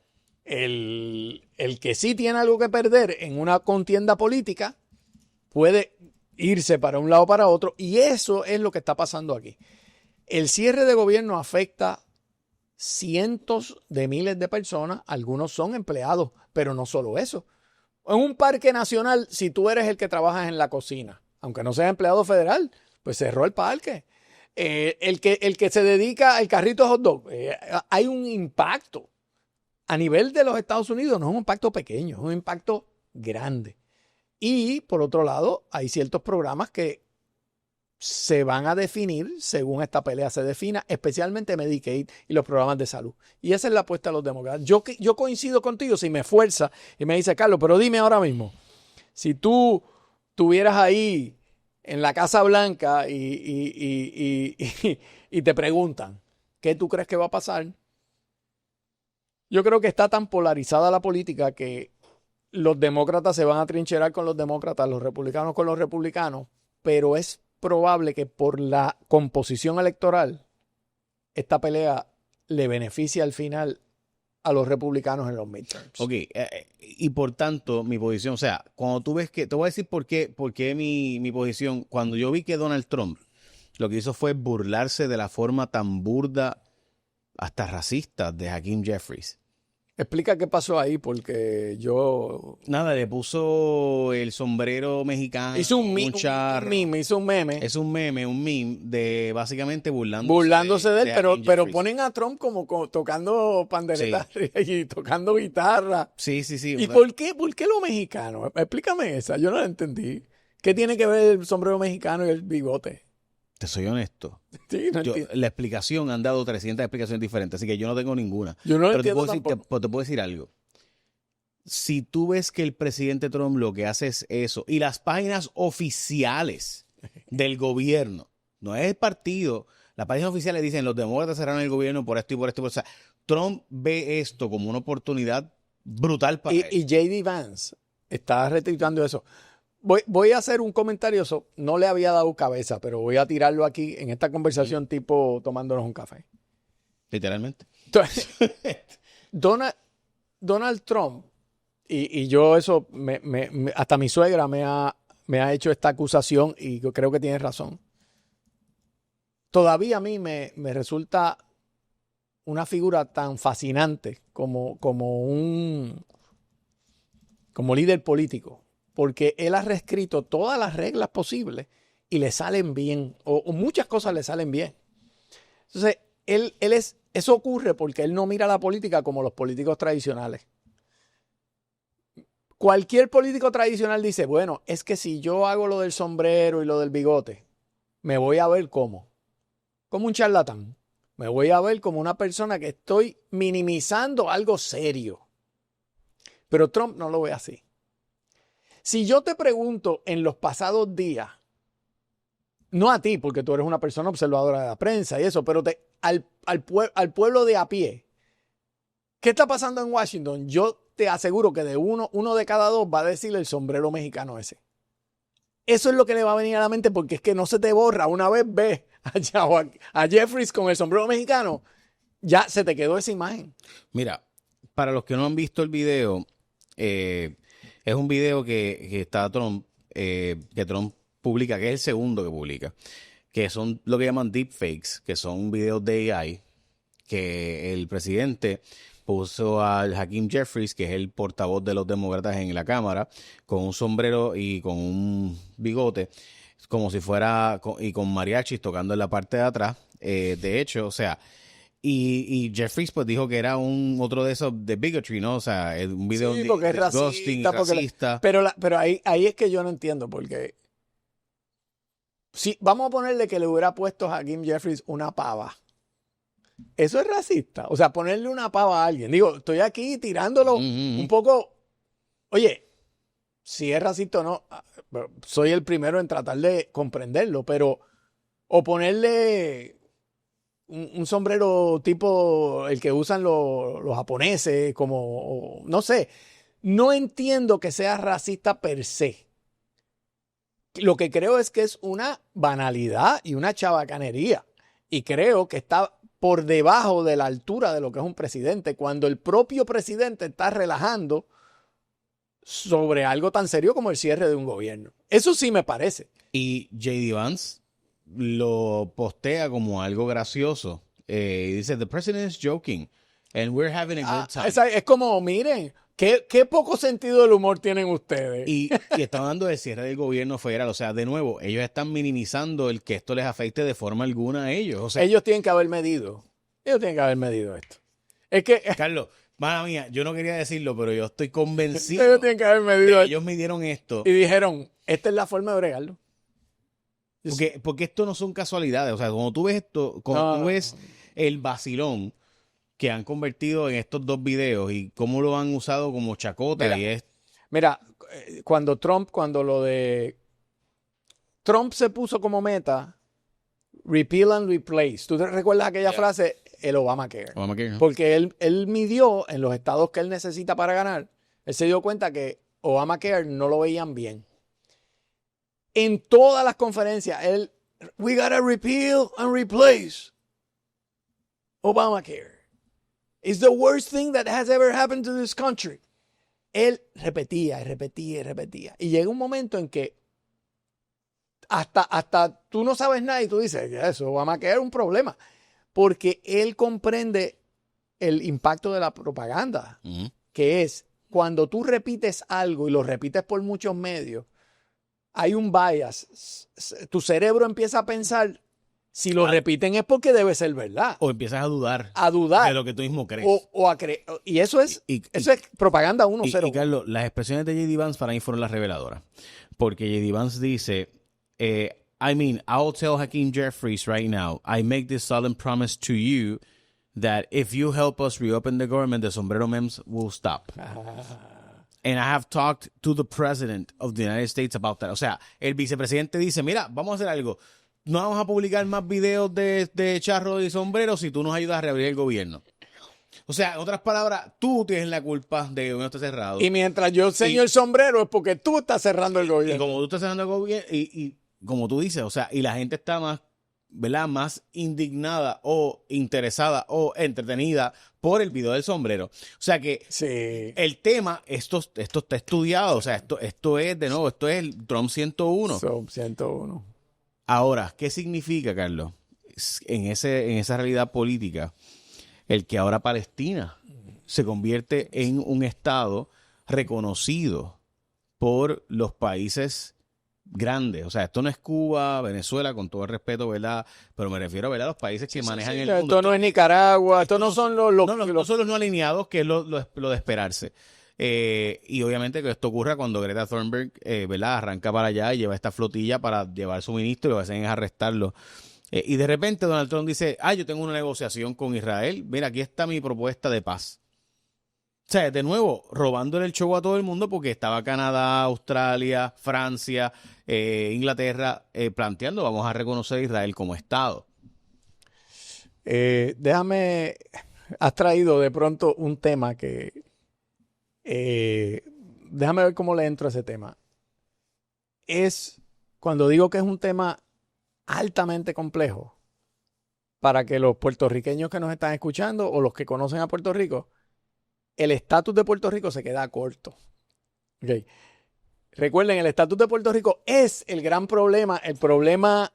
el que sí tiene algo que perder en una contienda política puede irse para un lado o para otro, y eso es lo que está pasando aquí. El cierre de gobierno afecta cientos de miles de personas, algunos son empleados, pero no solo eso. En un parque nacional, si tú eres el que trabajas en la cocina, aunque no seas empleado federal, pues cerró el parque. El que se dedica al carrito de hot dog, hay un impacto. A nivel de los Estados Unidos no es un impacto pequeño, es un impacto grande. Y por otro lado, hay ciertos programas que se van a definir según esta pelea se defina, especialmente Medicaid y los programas de salud. Y esa es la apuesta de los demócratas. Yo coincido contigo si me fuerza y me dice, Carlos, pero dime ahora mismo, si tú estuvieras ahí en la Casa Blanca y te preguntan, ¿qué tú crees que va a pasar? Yo creo que está tan polarizada la política que los demócratas se van a trincherar con los demócratas, los republicanos con los republicanos, pero es probable que por la composición electoral esta pelea le beneficie al final a los republicanos en los midterms. Ok, y por tanto, mi posición, o sea, cuando tú ves que, te voy a decir por qué mi posición, cuando yo vi que Donald Trump lo que hizo fue burlarse de la forma tan burda, hasta racista, de Hakeem Jeffries. Explica qué pasó ahí, porque yo... Nada, le puso el sombrero mexicano, hizo un charro. meme, hizo un meme. Es un meme de básicamente burlándose de él, Hakeem pero Jeffries. ponen a Trump como tocando panderetas y tocando guitarra. Sí. ¿Y por qué lo mexicano? Explícame esa, yo no la entendí. ¿Qué tiene que ver el sombrero mexicano y el bigote? Te soy honesto. Sí, no entiendo. La explicación, han dado 300 explicaciones diferentes, así que yo no tengo ninguna. Yo no lo Pero entiendo te puedo decir algo. Si tú ves que el presidente Trump lo que hace es eso, y las páginas oficiales del gobierno, no es el partido, las páginas oficiales dicen los demócratas cerraron el gobierno por esto y por esto. O sea, Trump ve esto como una oportunidad brutal para él. Y J.D. Vance está retuiteando eso. Voy a hacer un comentario, no le había dado cabeza, pero voy a tirarlo aquí en esta conversación tipo tomándonos un café. Literalmente. Entonces, Donald Trump, y yo eso, hasta mi suegra me ha hecho esta acusación y yo creo que tiene razón. Todavía a mí me resulta una figura tan fascinante como líder político, porque él ha reescrito todas las reglas posibles y le salen bien, o muchas cosas le salen bien. Entonces, eso ocurre porque él no mira la política como los políticos tradicionales. Cualquier político tradicional dice, bueno, es que si yo hago lo del sombrero y lo del bigote, me voy a ver como un charlatán. Me voy a ver como una persona que estoy minimizando algo serio. Pero Trump no lo ve así. Si yo te pregunto en los pasados días, no a ti, porque tú eres una persona observadora de la prensa y eso, pero al pueblo de a pie, ¿qué está pasando en Washington? Yo te aseguro que de uno de cada dos va a decir el sombrero mexicano ese. Eso es lo que le va a venir a la mente, porque es que no se te borra. Una vez ves a Jeffries con el sombrero mexicano, ya se te quedó esa imagen. Mira, para los que no han visto el video, es un video que está Trump, que Trump publica, que es el segundo que publica, que son lo que llaman deepfakes, que son videos de AI, que el presidente puso a Hakeem Jeffries, que es el portavoz de los demócratas en la Cámara, con un sombrero y con un bigote, como si fuera, y con mariachis tocando en la parte de atrás. De hecho, o sea, y Jeffries pues dijo que era otro de esos de bigotry, ¿no? O sea, un video sí, porque es racista. Pero ahí es que yo no entiendo, porque si vamos a ponerle que le hubiera puesto a Hakeem Jeffries una pava, eso es racista. O sea, ponerle una pava a alguien. Digo, estoy aquí tirándolo un poco. Oye, si es racista o no, soy el primero en tratar de comprenderlo, pero o ponerle un sombrero tipo el que usan los japoneses, como, no sé. No entiendo que sea racista per se. Lo que creo es que es una banalidad y una chabacanería. Y creo que está por debajo de la altura de lo que es un presidente, cuando el propio presidente está relajando sobre algo tan serio como el cierre de un gobierno. Eso sí me parece. Y J.D. Vance lo postea como algo gracioso. Y dice, the president is joking and we're having a good time. Es como, miren, qué poco sentido del humor tienen ustedes. Y están hablando del cierre del gobierno federal. O sea, de nuevo, ellos están minimizando el que esto les afecte de forma alguna a ellos. O sea, ellos tienen que haber medido. Ellos tienen que haber medido esto. Es que Carlos, mala mía, yo no quería decirlo, pero yo estoy convencido ellos tienen que haber de medido que esto. ellos midieron esto. Y dijeron, esta es la forma de bregarlo. Porque esto no son casualidades. O sea, cuando tú ves esto, cuando tú ves el vacilón que han convertido en estos dos videos y cómo lo han usado como chacota. Mira, cuando lo de Trump se puso como meta, repeal and replace. ¿Tú te recuerdas aquella frase? El Obamacare. ¿No? Porque él midió en los estados que él necesita para ganar. Él se dio cuenta que Obamacare no lo veían bien. En todas las conferencias, we gotta repeal and replace Obamacare. It's the worst thing that has ever happened to this country. Él repetía y repetía y repetía. Y llega un momento en que hasta tú no sabes nada y tú dices, eso Obamacare es un problema. Porque él comprende el impacto de la propaganda, que es cuando tú repites algo y lo repites por muchos medios, hay un bias. Tu cerebro empieza a pensar, si lo repiten es porque debe ser verdad. O empiezas a dudar. De lo que tú mismo crees. Y eso es, eso es propaganda 1-0. Y Carlos, las expresiones de J.D. Vance para mí fueron las reveladoras. Porque J.D. Vance dice, I'll tell Hakeem Jeffries right now, I make this solemn promise to you that if you help us reopen the government, the sombrero memes will stop. And I have talked to the president of the United States about that. O sea, el vicepresidente dice, mira, vamos a hacer algo. No vamos a publicar más videos de charros y sombreros si tú nos ayudas a reabrir el gobierno. O sea, en otras palabras, tú tienes la culpa de que el gobierno esté cerrado. Y mientras yo enseño el sombrero es porque tú estás cerrando el gobierno. Y como tú estás cerrando el gobierno, y como tú dices, o sea, y la gente está más, ¿verdad? Más indignada o interesada o entretenida por el video del sombrero. O sea que el tema, esto está estudiado. O sea, esto es, de nuevo, esto es el Trump 101. Trump 101. Ahora, ¿qué significa, Carlos, en esa realidad política, el que ahora Palestina se convierte en un estado reconocido por los países grandes? O sea, esto no es Cuba, Venezuela, con todo el respeto, ¿verdad? Pero me refiero, ¿verdad?, a los países que manejan el mundo. Esto no es Nicaragua, esto no son los son los no alineados, que es lo de esperarse. Y obviamente que esto ocurra cuando Greta Thunberg, ¿verdad?, arranca para allá y lleva esta flotilla para llevar suministro y lo que hacen es arrestarlo. Y de repente Donald Trump dice, yo tengo una negociación con Israel, mira, aquí está mi propuesta de paz. O sea, de nuevo, robándole el show a todo el mundo porque estaba Canadá, Australia, Francia, Inglaterra, planteando, vamos a reconocer a Israel como Estado. Has traído de pronto un tema que... déjame ver cómo le entro a ese tema. Cuando digo que es un tema altamente complejo, para que los puertorriqueños que nos están escuchando o los que conocen a Puerto Rico, el estatus de Puerto Rico se queda corto. Okay. Recuerden, el estatus de Puerto Rico es el gran problema, el problema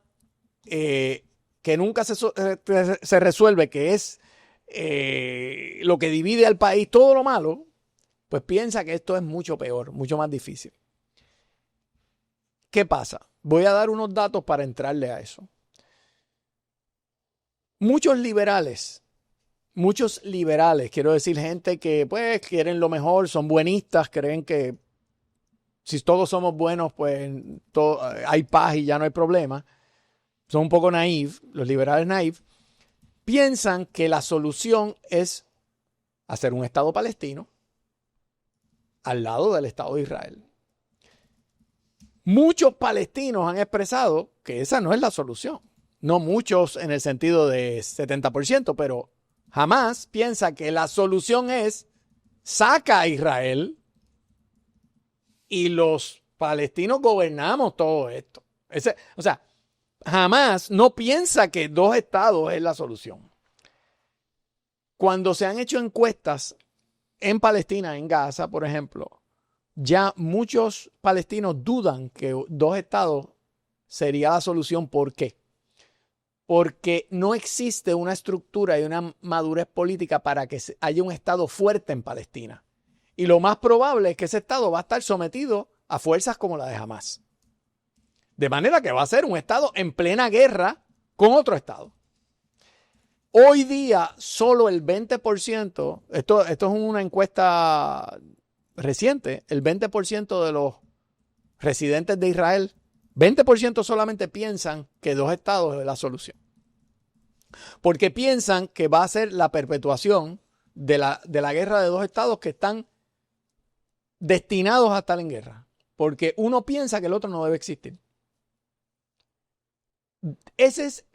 que nunca se resuelve, que es lo que divide al país, todo lo malo. Pues piensa que esto es mucho peor, mucho más difícil. ¿Qué pasa? Voy a dar unos datos para entrarle a eso. Muchos liberales, quiero decir, gente que pues quieren lo mejor, son buenistas, creen que si todos somos buenos, pues hay paz y ya no hay problema. Son un poco naif, los liberales naif, piensan que la solución es hacer un Estado palestino al lado del Estado de Israel. Muchos palestinos han expresado que esa no es la solución. no muchos en el sentido de 70%, pero Hamás piensa que la solución es saca a Israel y los palestinos gobernamos todo esto. O sea, Hamás no piensa que 2 estados es la solución. Cuando se han hecho encuestas en Palestina, en Gaza, por ejemplo, ya muchos palestinos dudan que 2 estados sería la solución. ¿Por qué? Porque no existe una estructura y una madurez política para que haya un estado fuerte en Palestina. Y lo más probable es que ese estado va a estar sometido a fuerzas como la de Hamás. De manera que va a ser un estado en plena guerra con otro estado. Hoy día, solo el 20%, esto es una encuesta reciente, el 20% de los residentes de Israel, 20% solamente piensan que 2 estados es la solución. Porque piensan que va a ser la perpetuación de la guerra de 2 estados que están destinados a estar en guerra. Porque uno piensa que el otro no debe existir. Esa es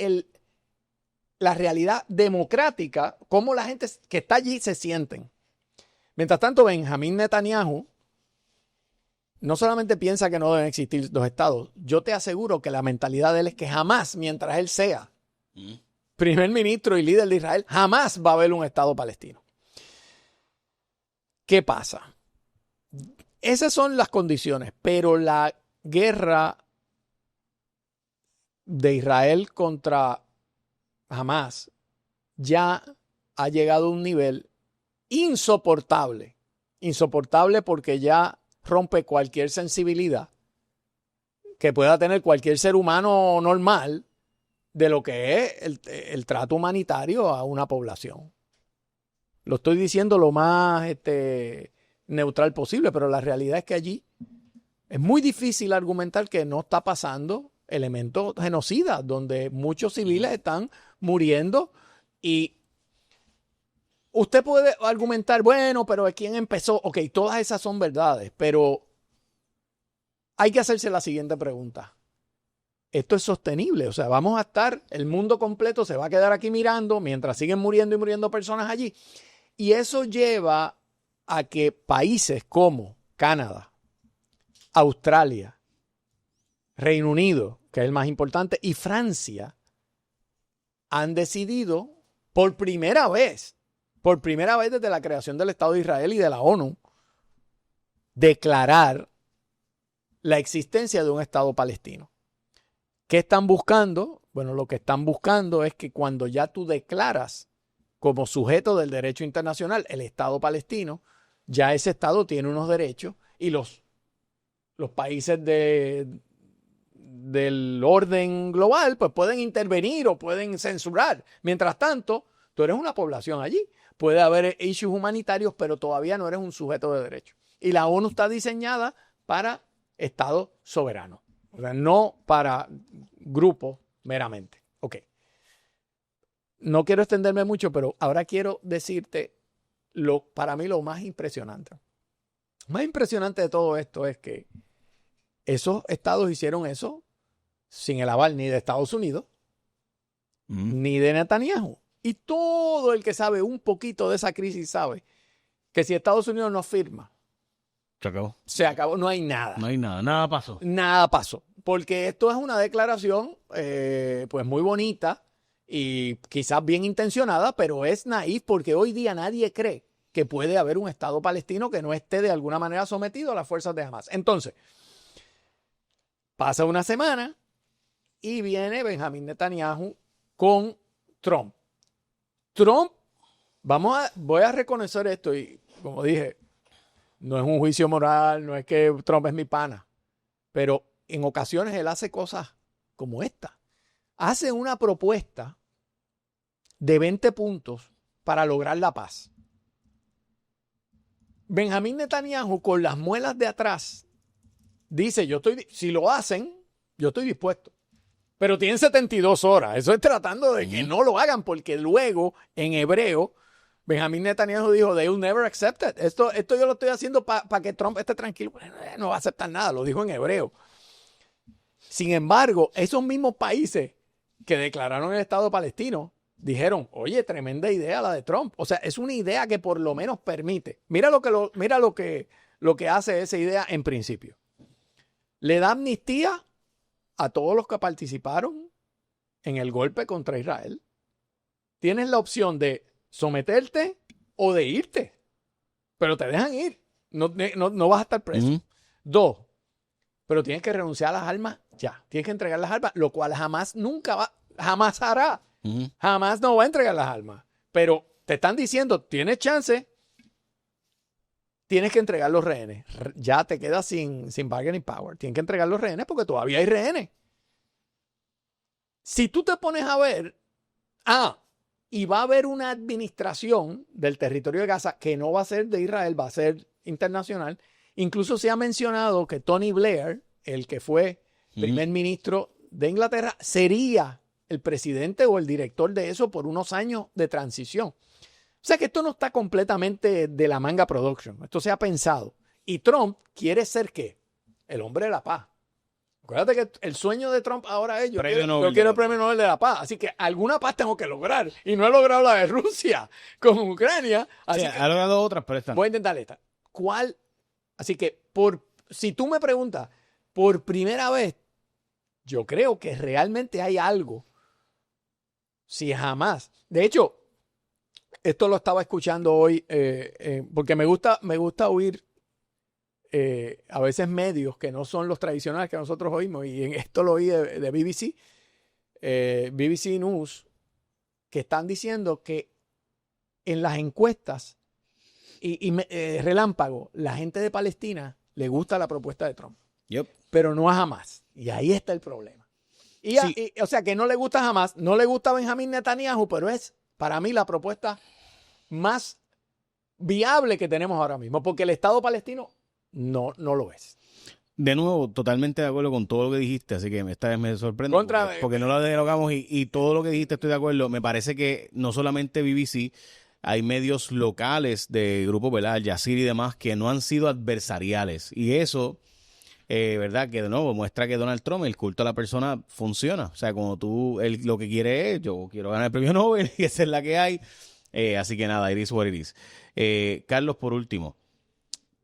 la realidad democrática, cómo la gente que está allí se sienten. Mientras tanto, Benjamín Netanyahu no solamente piensa que no deben existir 2 estados, yo te aseguro que la mentalidad de él es que jamás, mientras él sea primer ministro y líder de Israel, jamás va a haber un estado palestino. ¿Qué pasa? Esas son las condiciones, pero la guerra de Israel contra Hamás ya ha llegado a un nivel insoportable. Insoportable porque ya rompe cualquier sensibilidad que pueda tener cualquier ser humano normal de lo que es el trato humanitario a una población. Lo estoy diciendo lo más neutral posible, pero la realidad es que allí es muy difícil argumentar que no está pasando elementos genocidas, donde muchos civiles están muriendo y usted puede argumentar, bueno, pero ¿quién empezó? Ok, todas esas son verdades, pero hay que hacerse la siguiente pregunta. ¿Esto es sostenible? O sea, vamos a estar, el mundo completo se va a quedar aquí mirando mientras siguen muriendo y muriendo personas allí. Y eso lleva a que países como Canadá, Australia, Reino Unido, que es el más importante, y Francia, han decidido por primera vez desde la creación del Estado de Israel y de la ONU, declarar la existencia de un Estado palestino. ¿Qué están buscando? Bueno, lo que están buscando es que cuando ya tú declaras como sujeto del derecho internacional el Estado palestino, ya ese Estado tiene unos derechos y los países del orden global pues pueden intervenir o pueden censurar. Mientras tanto, tú eres una población allí. Puede haber issues humanitarios, pero todavía no eres un sujeto de derecho. Y la ONU está diseñada para estados soberanos, o sea, no para grupos meramente. Ok. No quiero extenderme mucho, pero ahora quiero decirte para mí lo más impresionante. Lo más impresionante de todo esto es que esos estados hicieron eso sin el aval ni de Estados Unidos ni de Netanyahu. Y todo el que sabe un poquito de esa crisis sabe que si Estados Unidos no firma, se acabó. Se acabó, no hay nada. No hay nada, nada pasó. Nada pasó. Porque esto es una declaración pues muy bonita y quizás bien intencionada, pero es naif porque hoy día nadie cree que puede haber un Estado palestino que no esté de alguna manera sometido a las fuerzas de Hamás. Entonces, pasa una semana y viene Benjamín Netanyahu con Trump. Voy a reconocer esto y como dije, no es un juicio moral, no es que Trump es mi pana, pero en ocasiones él hace cosas como esta. Hace una propuesta de 20 puntos para lograr la paz. Benjamín Netanyahu con las muelas de atrás dice, si lo hacen, yo estoy dispuesto. Pero tienen 72 horas. Eso es tratando de que no lo hagan, porque luego, en hebreo, Benjamín Netanyahu dijo, they will never accept it. Esto yo lo estoy haciendo para que Trump esté tranquilo. No va a aceptar nada, lo dijo en hebreo. Sin embargo, esos mismos países que declararon el Estado palestino, dijeron, oye, tremenda idea la de Trump. O sea, es una idea que por lo menos permite. Mira lo que hace esa idea en principio. Le da amnistía a todos los que participaron en el golpe contra Israel. Tienes la opción de someterte o de irte, pero te dejan ir. No vas a estar preso. Ujú. 2, pero tienes que renunciar a las armas ya. Tienes que entregar las armas, lo cual jamás hará. Ujú. Jamás no va a entregar las armas. Pero te están diciendo, tienes chance, tienes que entregar los rehenes. Ya te quedas sin bargaining power. Tienes que entregar los rehenes porque todavía hay rehenes. Si tú te pones a ver, y va a haber una administración del territorio de Gaza que no va a ser de Israel, va a ser internacional. Incluso se ha mencionado que Tony Blair, el que fue primer ministro de Inglaterra, sería el presidente o el director de eso por unos años de transición. O sea que esto no está completamente de la manga production. Esto se ha pensado. Y Trump quiere ser ¿qué? El hombre de la paz. Acuérdate que el sueño de Trump ahora es yo quiero el premio Nobel de la Paz. Así que alguna paz tengo que lograr. Y no he logrado la de Rusia con Ucrania. Así que ha logrado otras, pero esta no. voy a intentar esta. ¿Cuál? Así que si tú me preguntas, por primera vez, yo creo que realmente hay algo. Si jamás. De hecho, esto lo estaba escuchando hoy porque me gusta oír a veces medios que no son los tradicionales que nosotros oímos, y en esto lo oí de BBC, BBC News, que están diciendo que en las encuestas relámpago, la gente de Palestina le gusta la propuesta de Trump, pero no a Hamas, y ahí está el problema. O sea, que no le gusta a Hamas, no le gusta a Benjamín Netanyahu, pero es para mí la propuesta más viable que tenemos ahora mismo, porque el Estado palestino no lo es. De nuevo, totalmente de acuerdo con todo lo que dijiste, así que esta vez me sorprende porque no lo derogamos y todo lo que dijiste estoy de acuerdo. Me parece que no solamente BBC, hay medios locales de grupos, ¿verdad? Al Jazeera y demás, que no han sido adversariales. Y eso, ¿verdad? Que de nuevo muestra que Donald Trump, el culto a la persona, funciona. O sea, cuando él lo que quiere es, yo quiero ganar el premio Nobel, y esa es la que hay. Así que nada, it is what it is. Carlos, por último,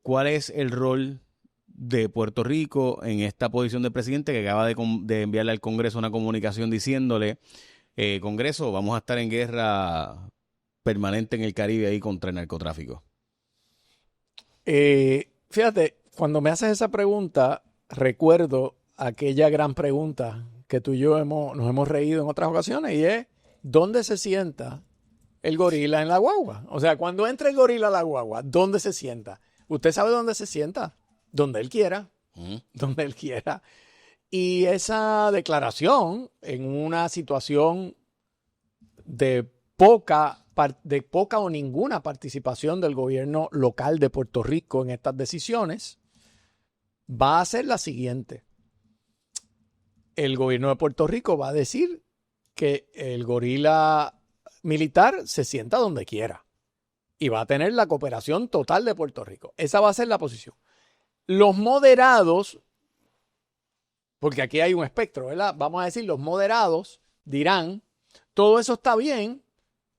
¿cuál es el rol de Puerto Rico en esta posición de presidente que acaba de enviarle al Congreso una comunicación diciéndole, Congreso, vamos a estar en guerra permanente en el Caribe ahí contra el narcotráfico? Fíjate, cuando me haces esa pregunta, recuerdo aquella gran pregunta que tú y yo nos hemos reído en otras ocasiones, y es, ¿dónde se sienta el gorila en la guagua? O sea, cuando entra el gorila a la guagua, ¿dónde se sienta? ¿Usted sabe dónde se sienta? Donde él quiera. Donde él quiera. Y esa declaración, en una situación de poca o ninguna participación del gobierno local de Puerto Rico en estas decisiones, va a ser la siguiente. El gobierno de Puerto Rico va a decir que el gorila militar se sienta donde quiera y va a tener la cooperación total de Puerto Rico. Esa va a ser la posición. Los moderados, porque aquí hay un espectro, ¿verdad? Vamos a decir, los moderados dirán, todo eso está bien,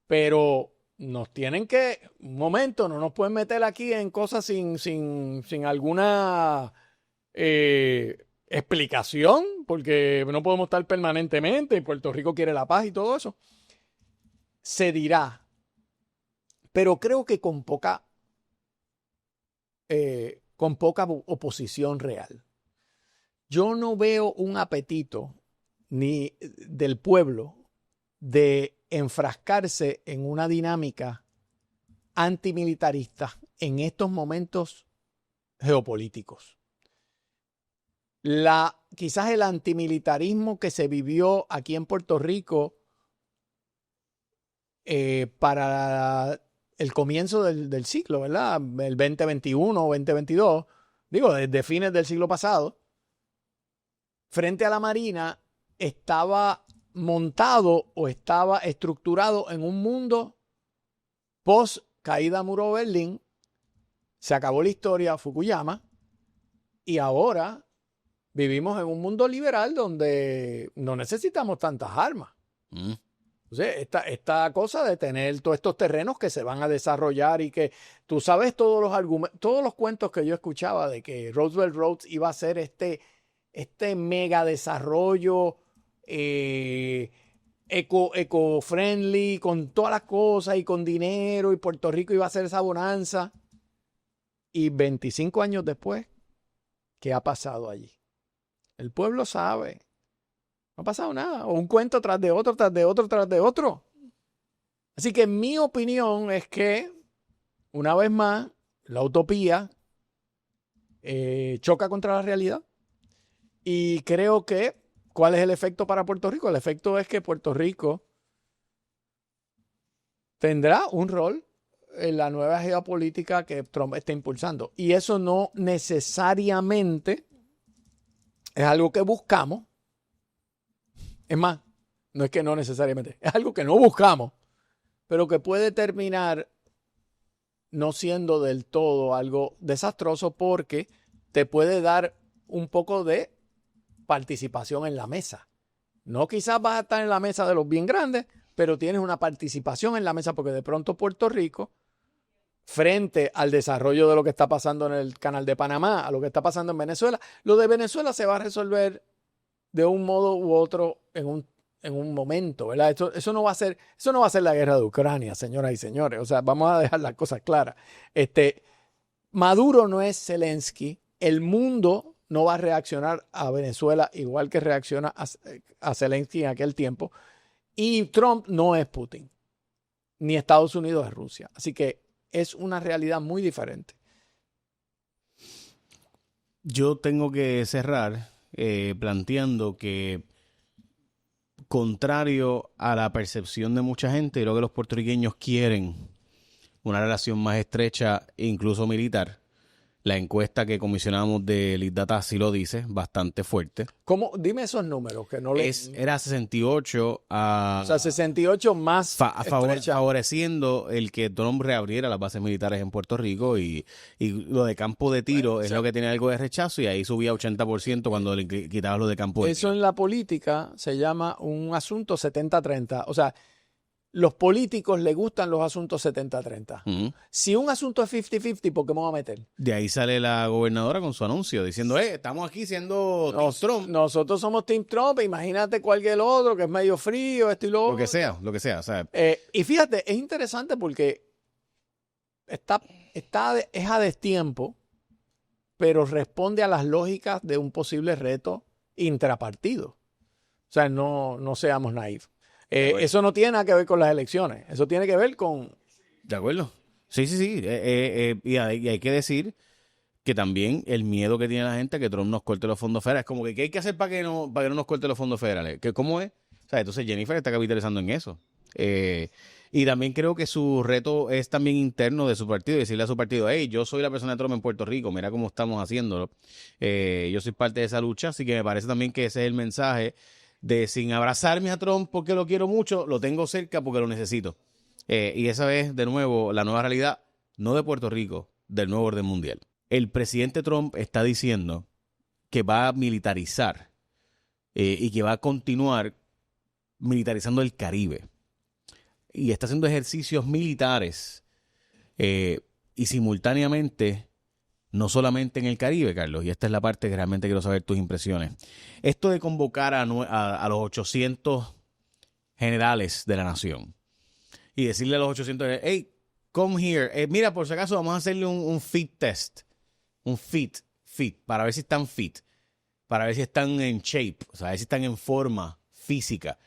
pero nos tienen que, un momento, no nos pueden meter aquí en cosas sin alguna explicación, porque no podemos estar permanentemente, y Puerto Rico quiere la paz y todo eso. Se dirá, pero creo que con poca oposición real. Yo no veo un apetito ni del pueblo de enfrascarse en una dinámica antimilitarista en estos momentos geopolíticos. Quizás el antimilitarismo que se vivió aquí en Puerto Rico para el comienzo del siglo, ¿verdad? El 2021 o 2022, digo, desde fines del siglo pasado, frente a la Marina, estaba montado o estaba estructurado en un mundo post caída muro de Berlín, se acabó la historia, Fukuyama, y ahora vivimos en un mundo liberal donde no necesitamos tantas armas. O sea, esta cosa de tener todos estos terrenos que se van a desarrollar y que tú sabes todos los argumentos, todos los cuentos que yo escuchaba de que Roosevelt Roads iba a ser este mega desarrollo eco-friendly, con todas las cosas y con dinero, y Puerto Rico iba a ser esa bonanza. Y 25 años después, ¿qué ha pasado allí? El pueblo sabe. No ha pasado nada. O un cuento tras de otro, tras de otro, tras de otro. Así que mi opinión es que, una vez más, la utopía choca contra la realidad. Y creo que, ¿cuál es el efecto para Puerto Rico? El efecto es que Puerto Rico tendrá un rol en la nueva geopolítica que Trump está impulsando. Y eso no necesariamente es algo que buscamos. Es más, no es que no necesariamente, es algo que no buscamos, pero que puede terminar no siendo del todo algo desastroso porque te puede dar un poco de participación en la mesa. No quizás vas a estar en la mesa de los bien grandes, pero tienes una participación en la mesa porque de pronto Puerto Rico, frente al desarrollo de lo que está pasando en el Canal de Panamá, a lo que está pasando en Venezuela, lo de Venezuela se va a resolver de un modo u otro en un momento, ¿verdad? Eso no va a ser la guerra de Ucrania, señoras y señores. O sea, vamos a dejar las cosas claras. Maduro no es Zelensky. El mundo no va a reaccionar a Venezuela igual que reacciona a Zelensky en aquel tiempo. Y Trump no es Putin, ni Estados Unidos es Rusia. Así que es una realidad muy diferente. Yo tengo que cerrar planteando que, contrario a la percepción de mucha gente, creo que los puertorriqueños quieren una relación más estrecha, incluso militar. La encuesta que comisionamos de Lead Data sí lo dice, bastante fuerte. ¿Cómo? Dime esos números que no Era 68 a... O sea, 68 más favoreciendo el que Trump reabriera las bases militares en Puerto Rico y lo de campo de tiro es lo que tiene algo de rechazo y ahí subía 80% cuando le quitabas lo de campo de tiro. Eso en la política se llama un asunto 70-30. O sea, los políticos les gustan los asuntos 70-30. Uh-huh. Si un asunto es 50-50, ¿por qué me voy a meter? De ahí sale la gobernadora con su anuncio diciendo, estamos aquí siendo Team Trump. Nosotros somos Team Trump, imagínate cualquier otro que es medio frío, esto y lo otro. Lo que sea. O sea. Y fíjate, es interesante porque es a destiempo, pero responde a las lógicas de un posible reto intrapartido. O sea, no seamos naivos. Eso no tiene nada que ver con las elecciones. Eso tiene que ver con... De acuerdo. Sí. Y hay que decir que también el miedo que tiene la gente a que Trump nos corte los fondos federales. Es como que, ¿qué hay que hacer para que no nos corte los fondos federales? ¿Cómo es? O sea, entonces Jennifer está capitalizando en eso. Y también creo que su reto es también interno de su partido. Decirle a su partido, yo soy la persona de Trump en Puerto Rico. Mira cómo estamos haciéndolo. Yo soy parte de esa lucha. Así que me parece también que ese es el mensaje de sin abrazarme a Trump porque lo quiero mucho, lo tengo cerca porque lo necesito. Y esa es, de nuevo, la nueva realidad, no de Puerto Rico, del nuevo orden mundial. El presidente Trump está diciendo que va a militarizar y que va a continuar militarizando el Caribe. Y está haciendo ejercicios militares y simultáneamente... No solamente en el Caribe, Carlos, y esta es la parte que realmente quiero saber tus impresiones. Esto de convocar a los 800 generales de la nación y decirle a los 800, hey, come here. Mira, por si acaso vamos a hacerle un fit test. Un fit, para ver si están fit, para ver si están en shape, o sea, ver si están en forma física.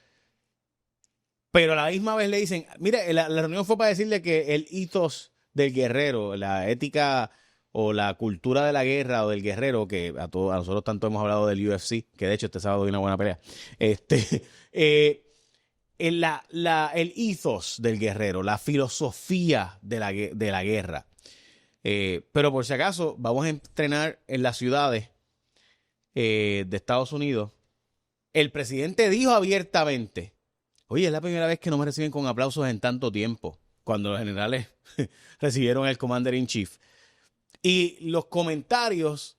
Pero a la misma vez le dicen, mira, la reunión fue para decirle que el ethos del guerrero, la ética... o la cultura de la guerra o del guerrero, que a nosotros tanto hemos hablado del UFC, que de hecho este sábado hay una buena pelea, el ethos del guerrero, la filosofía de la guerra. Pero por si acaso, vamos a entrenar en las ciudades de Estados Unidos. El presidente dijo abiertamente, oye, es la primera vez que no me reciben con aplausos en tanto tiempo, cuando los generales recibieron al Commander in Chief. Y los comentarios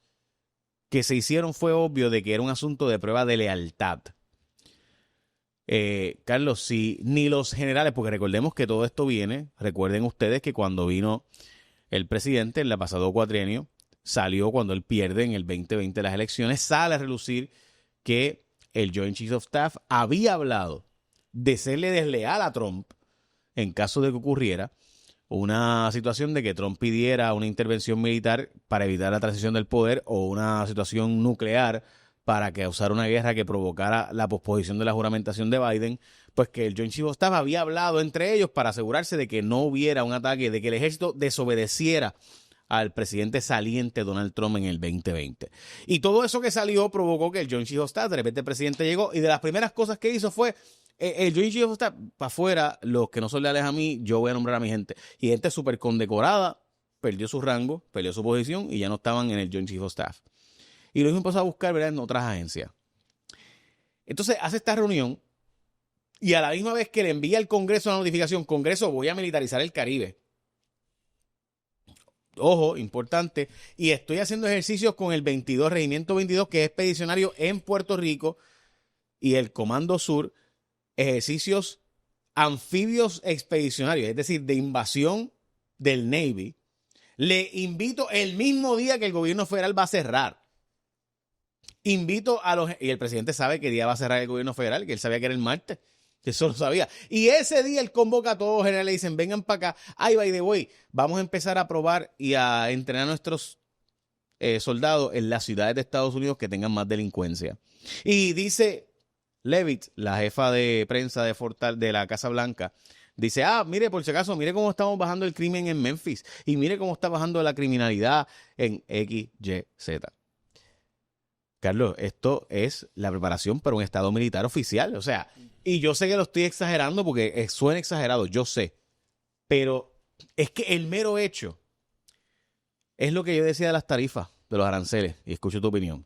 que se hicieron fue obvio de que era un asunto de prueba de lealtad. Carlos, si ni los generales, porque recordemos que todo esto viene, recuerden ustedes que cuando vino el presidente en el pasado cuatrienio, salió cuando él pierde en el 2020 las elecciones, sale a relucir que el Joint Chiefs of Staff había hablado de serle desleal a Trump en caso de que ocurriera una situación de que Trump pidiera una intervención militar para evitar la transición del poder o una situación nuclear para causar una guerra que provocara la posposición de la juramentación de Biden, pues que el Joint Chiefs of Staff había hablado entre ellos para asegurarse de que no hubiera un ataque, de que el ejército desobedeciera al presidente saliente Donald Trump en el 2020. Y todo eso que salió provocó que el Joint Chiefs of Staff, de repente el presidente llegó y de las primeras cosas que hizo fue el Joint Chiefs of Staff, para afuera, los que no son leales a mí, yo voy a nombrar a mi gente. Y gente súper condecorada, perdió su rango, perdió su posición y ya no estaban en el Joint Chiefs of Staff. Y lo empezó a buscar, ¿verdad?, en otras agencias. Entonces hace esta reunión y a la misma vez que le envía al Congreso la notificación, Congreso, voy a militarizar el Caribe. Ojo, importante. Y estoy haciendo ejercicios con el 22, Regimiento 22, que es expedicionario en Puerto Rico, y el Comando Sur, ejercicios anfibios expedicionarios, es decir, de invasión del Navy. Le invito el mismo día que el gobierno federal va a cerrar. Invito a los... Y el presidente sabe qué día va a cerrar el gobierno federal, que él sabía que era el martes. Que eso lo sabía. Y ese día él convoca a todos los generales y dicen, vengan para acá. Ay, by the way, vamos a empezar a probar y a entrenar a nuestros soldados en las ciudades de Estados Unidos que tengan más delincuencia. Y dice Leavitt, la jefa de prensa de la Casa Blanca, dice, mire, por si acaso, mire cómo estamos bajando el crimen en Memphis y mire cómo está bajando la criminalidad en XYZ. Carlos, esto es la preparación para un estado militar oficial. O sea, y yo sé que lo estoy exagerando porque suena exagerado, yo sé. Pero es que el mero hecho es lo que yo decía de las tarifas, de los aranceles, y escucho tu opinión.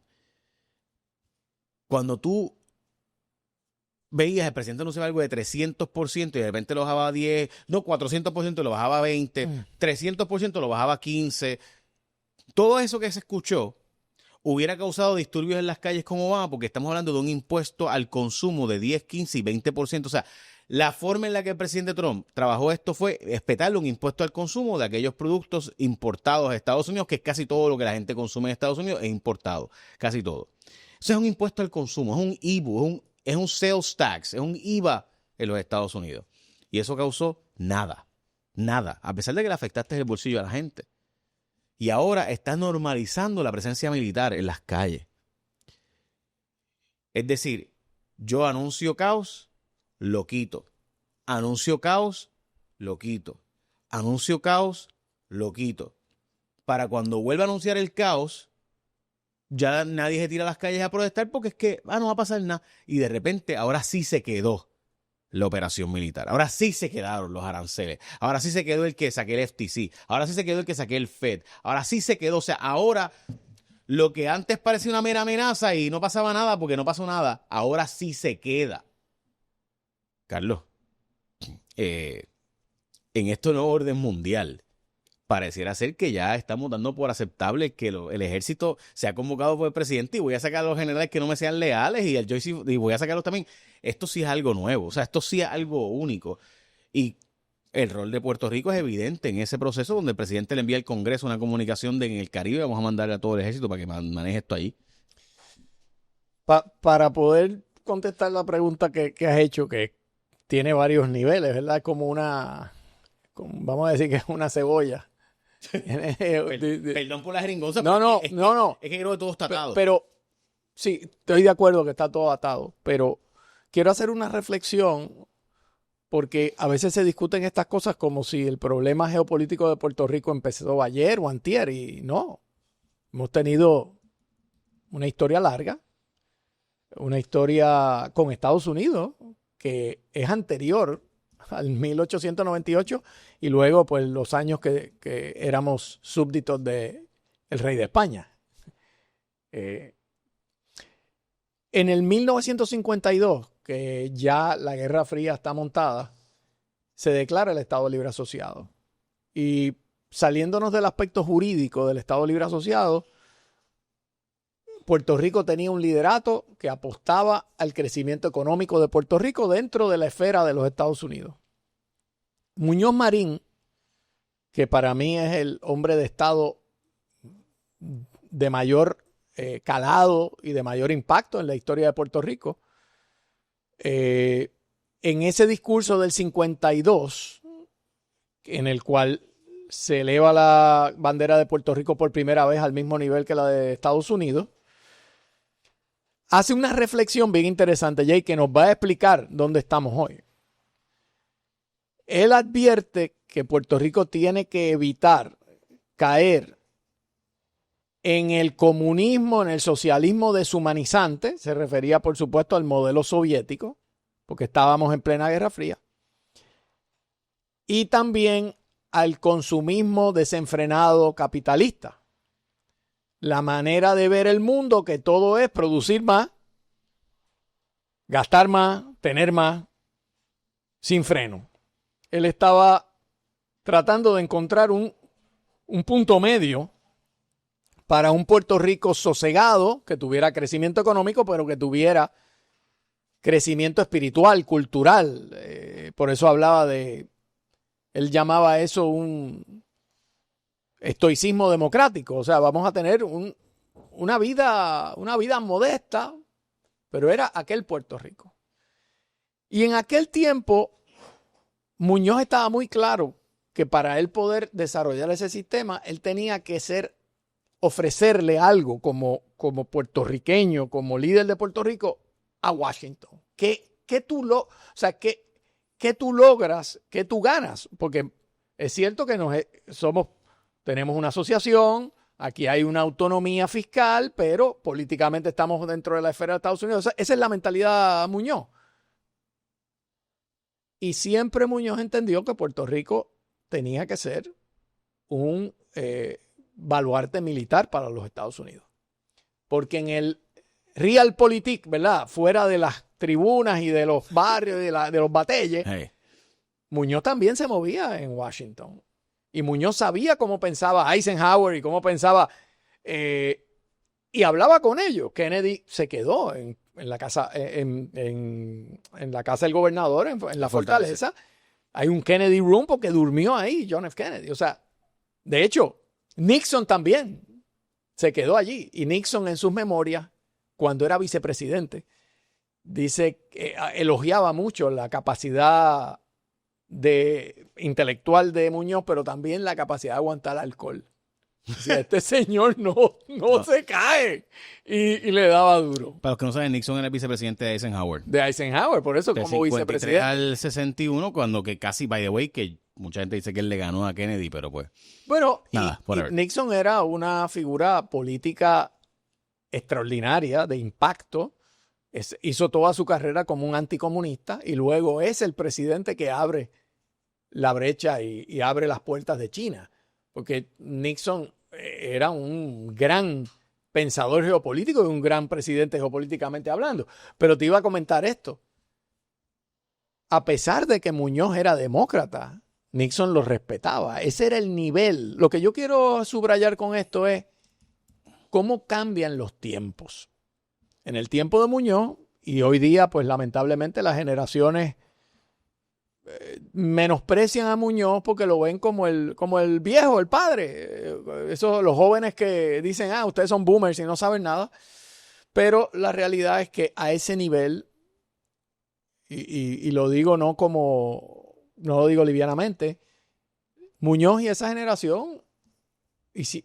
Cuando tú veías el presidente anunciaba algo de 300% y de repente lo bajaba a 10, no, 400% lo bajaba a 20, 300% lo bajaba a 15. Todo eso que se escuchó hubiera causado disturbios en las calles con Obama, porque estamos hablando de un impuesto al consumo de 10, 15 y 20%. O sea, la forma en la que el presidente Trump trabajó esto fue espetarle un impuesto al consumo de aquellos productos importados a Estados Unidos, que es casi todo lo que la gente consume en Estados Unidos es importado, casi todo. Eso es un impuesto al consumo, es un IBU, es un sales tax, es un IVA en los Estados Unidos. Y eso causó nada, a pesar de que le afectaste el bolsillo a la gente. Y ahora está normalizando la presencia militar en las calles. Es decir, yo anuncio caos, lo quito. Anuncio caos, lo quito. Anuncio caos, lo quito. Para cuando vuelva a anunciar el caos, ya nadie se tira a las calles a protestar porque es que no va a pasar nada. Y de repente, ahora sí se quedó la operación militar. Ahora sí se quedaron los aranceles. Ahora sí se quedó el que saqué el FTC. Ahora sí se quedó el que saqué el Fed. Ahora sí se quedó. O sea, ahora lo que antes parecía una mera amenaza y no pasaba nada porque no pasó nada, ahora sí se queda. Carlos, en este nuevo orden mundial, pareciera ser que ya estamos dando por aceptable que el ejército sea convocado por el presidente y voy a sacar a los generales que no me sean leales y voy a sacarlos también. Esto sí es algo nuevo, o sea, esto sí es algo único. Y el rol de Puerto Rico es evidente en ese proceso donde el presidente le envía al Congreso una comunicación de en el Caribe vamos a mandarle a todo el ejército para que maneje esto allí. Para poder contestar la pregunta que has hecho, que tiene varios niveles, ¿verdad? Como vamos a decir que es una cebolla. Perdón por la jeringonza. No. Es que creo que todo está atado. Pero sí, estoy de acuerdo que está todo atado, pero quiero hacer una reflexión porque a veces se discuten estas cosas como si el problema geopolítico de Puerto Rico empezó ayer o antier, y no. Hemos tenido una historia larga, una historia con Estados Unidos que es anterior al 1898 y luego pues los años que éramos súbditos del rey de España. En el 1952, que ya la Guerra Fría está montada, se declara el Estado Libre Asociado. Y saliéndonos del aspecto jurídico del Estado Libre Asociado, Puerto Rico tenía un liderato que apostaba al crecimiento económico de Puerto Rico dentro de la esfera de los Estados Unidos. Muñoz Marín, que para mí es el hombre de Estado de mayor calado y de mayor impacto en la historia de Puerto Rico, en ese discurso del 52, en el cual se eleva la bandera de Puerto Rico por primera vez al mismo nivel que la de Estados Unidos, hace una reflexión bien interesante, Jay, que nos va a explicar dónde estamos hoy. Él advierte que Puerto Rico tiene que evitar caer en el comunismo, en el socialismo deshumanizante, se refería por supuesto al modelo soviético, porque estábamos en plena Guerra Fría, y también al consumismo desenfrenado capitalista. La manera de ver el mundo que todo es producir más, gastar más, tener más, sin freno. Él estaba tratando de encontrar un punto medio para un Puerto Rico sosegado, que tuviera crecimiento económico, pero que tuviera crecimiento espiritual, cultural. Por eso hablaba de, él llamaba eso un estoicismo democrático. O sea, vamos a tener una vida modesta, pero era aquel Puerto Rico. Y en aquel tiempo, Muñoz estaba muy claro que para él poder desarrollar ese sistema, él tenía que ofrecerle algo como puertorriqueño, como líder de Puerto Rico, a Washington. ¿Qué tú logras, qué tú ganas? Porque es cierto que tenemos una asociación, aquí hay una autonomía fiscal, pero políticamente estamos dentro de la esfera de Estados Unidos. O sea, esa es la mentalidad Muñoz. Y siempre Muñoz entendió que Puerto Rico tenía que ser un baluarte militar para los Estados Unidos. Porque en el realpolitik, ¿verdad? Fuera de las tribunas y de los barrios y de los batalles, hey, Muñoz también se movía en Washington. Y Muñoz sabía cómo pensaba Eisenhower y cómo pensaba, y hablaba con ellos. Kennedy se quedó en la casa, en la casa del gobernador, en la fortaleza. Hay un Kennedy Room porque durmió ahí John F. Kennedy. O sea, de hecho, Nixon también se quedó allí. Y Nixon en sus memorias, cuando era vicepresidente, dice que elogiaba mucho la capacidad intelectual de Muñoz, pero también la capacidad de aguantar alcohol. O sea, este señor no se cae. Y le daba duro. Para los que no saben, Nixon era el vicepresidente de Eisenhower. De Eisenhower, por eso como vicepresidente. Al 61, cuando que casi, by the way, que mucha gente dice que él le ganó a Kennedy, pero pues... Bueno, nada, y Nixon era una figura política extraordinaria, de impacto. Hizo toda su carrera como un anticomunista y luego es el presidente que abre la brecha y abre las puertas de China. Porque Nixon era un gran pensador geopolítico y un gran presidente geopolíticamente hablando. Pero te iba a comentar esto. A pesar de que Muñoz era demócrata, Nixon lo respetaba. Ese era el nivel. Lo que yo quiero subrayar con esto es cómo cambian los tiempos. En el tiempo de Muñoz, y hoy día, pues lamentablemente las generaciones menosprecian a Muñoz porque lo ven como el viejo, el padre. Los jóvenes que dicen, ustedes son boomers y no saben nada. Pero la realidad es que a ese nivel, y lo digo no lo digo livianamente, Muñoz y esa generación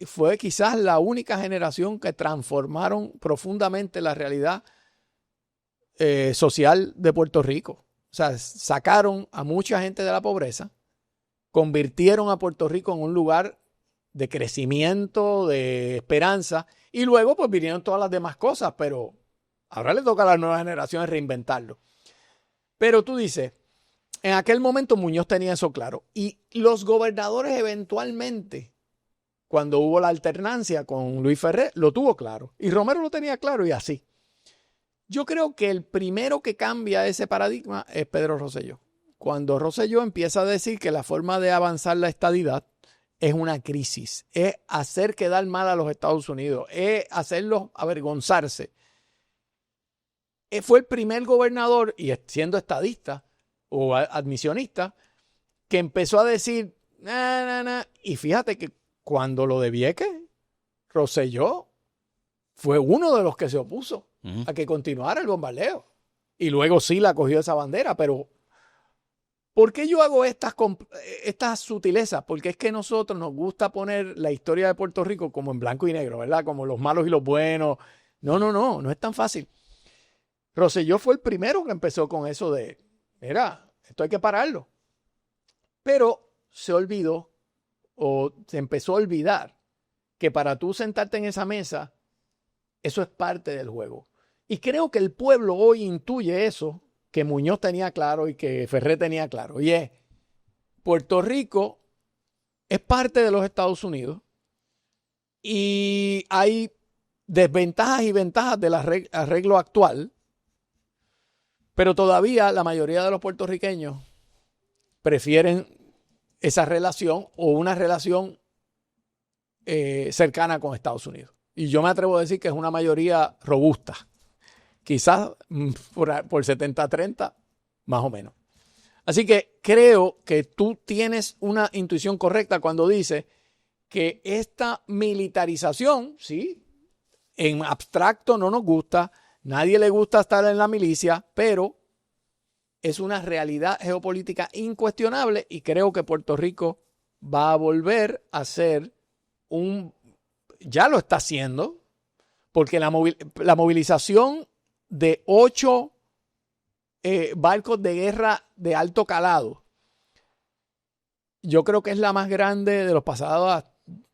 fue quizás la única generación que transformaron profundamente la realidad social de Puerto Rico. O sea, sacaron a mucha gente de la pobreza, convirtieron a Puerto Rico en un lugar de crecimiento, de esperanza, y luego pues vinieron todas las demás cosas, pero ahora le toca a las nuevas generaciones reinventarlo. Pero tú dices, en aquel momento Muñoz tenía eso claro, y los gobernadores eventualmente, cuando hubo la alternancia con Luis Ferré, lo tuvo claro, y Romero lo tenía claro y así. Yo creo que el primero que cambia ese paradigma es Pedro Rosselló. Cuando Rosselló empieza a decir que la forma de avanzar la estadidad es una crisis, es hacer quedar mal a los Estados Unidos, es hacerlos avergonzarse. Fue el primer gobernador, y siendo estadista o admisionista, que empezó a decir, y fíjate que cuando lo de Vieques, Rosselló fue uno de los que se opuso a que continuara el bombardeo. Y luego sí la cogió esa bandera, pero ¿por qué yo hago estas sutilezas? Porque es que a nosotros nos gusta poner la historia de Puerto Rico como en blanco y negro, ¿verdad? Como los malos y los buenos. No es tan fácil. Rosselló fue el primero que empezó con eso de, mira, esto hay que pararlo. Pero se olvidó o se empezó a olvidar que para tú sentarte en esa mesa, eso es parte del juego. Y creo que el pueblo hoy intuye eso que Muñoz tenía claro y que Ferré tenía claro. Y es, Puerto Rico es parte de los Estados Unidos y hay desventajas y ventajas del arreglo actual, pero todavía la mayoría de los puertorriqueños prefieren esa relación o una relación cercana con Estados Unidos. Y yo me atrevo a decir que es una mayoría robusta. Quizás por 70-30, más o menos. Así que creo que tú tienes una intuición correcta cuando dices que esta militarización, sí, en abstracto no nos gusta, nadie le gusta estar en la milicia, pero es una realidad geopolítica incuestionable y creo que Puerto Rico va a volver a ser ya lo está haciendo, porque la movilización de 8 barcos de guerra de alto calado, yo creo que es la más grande de los pasados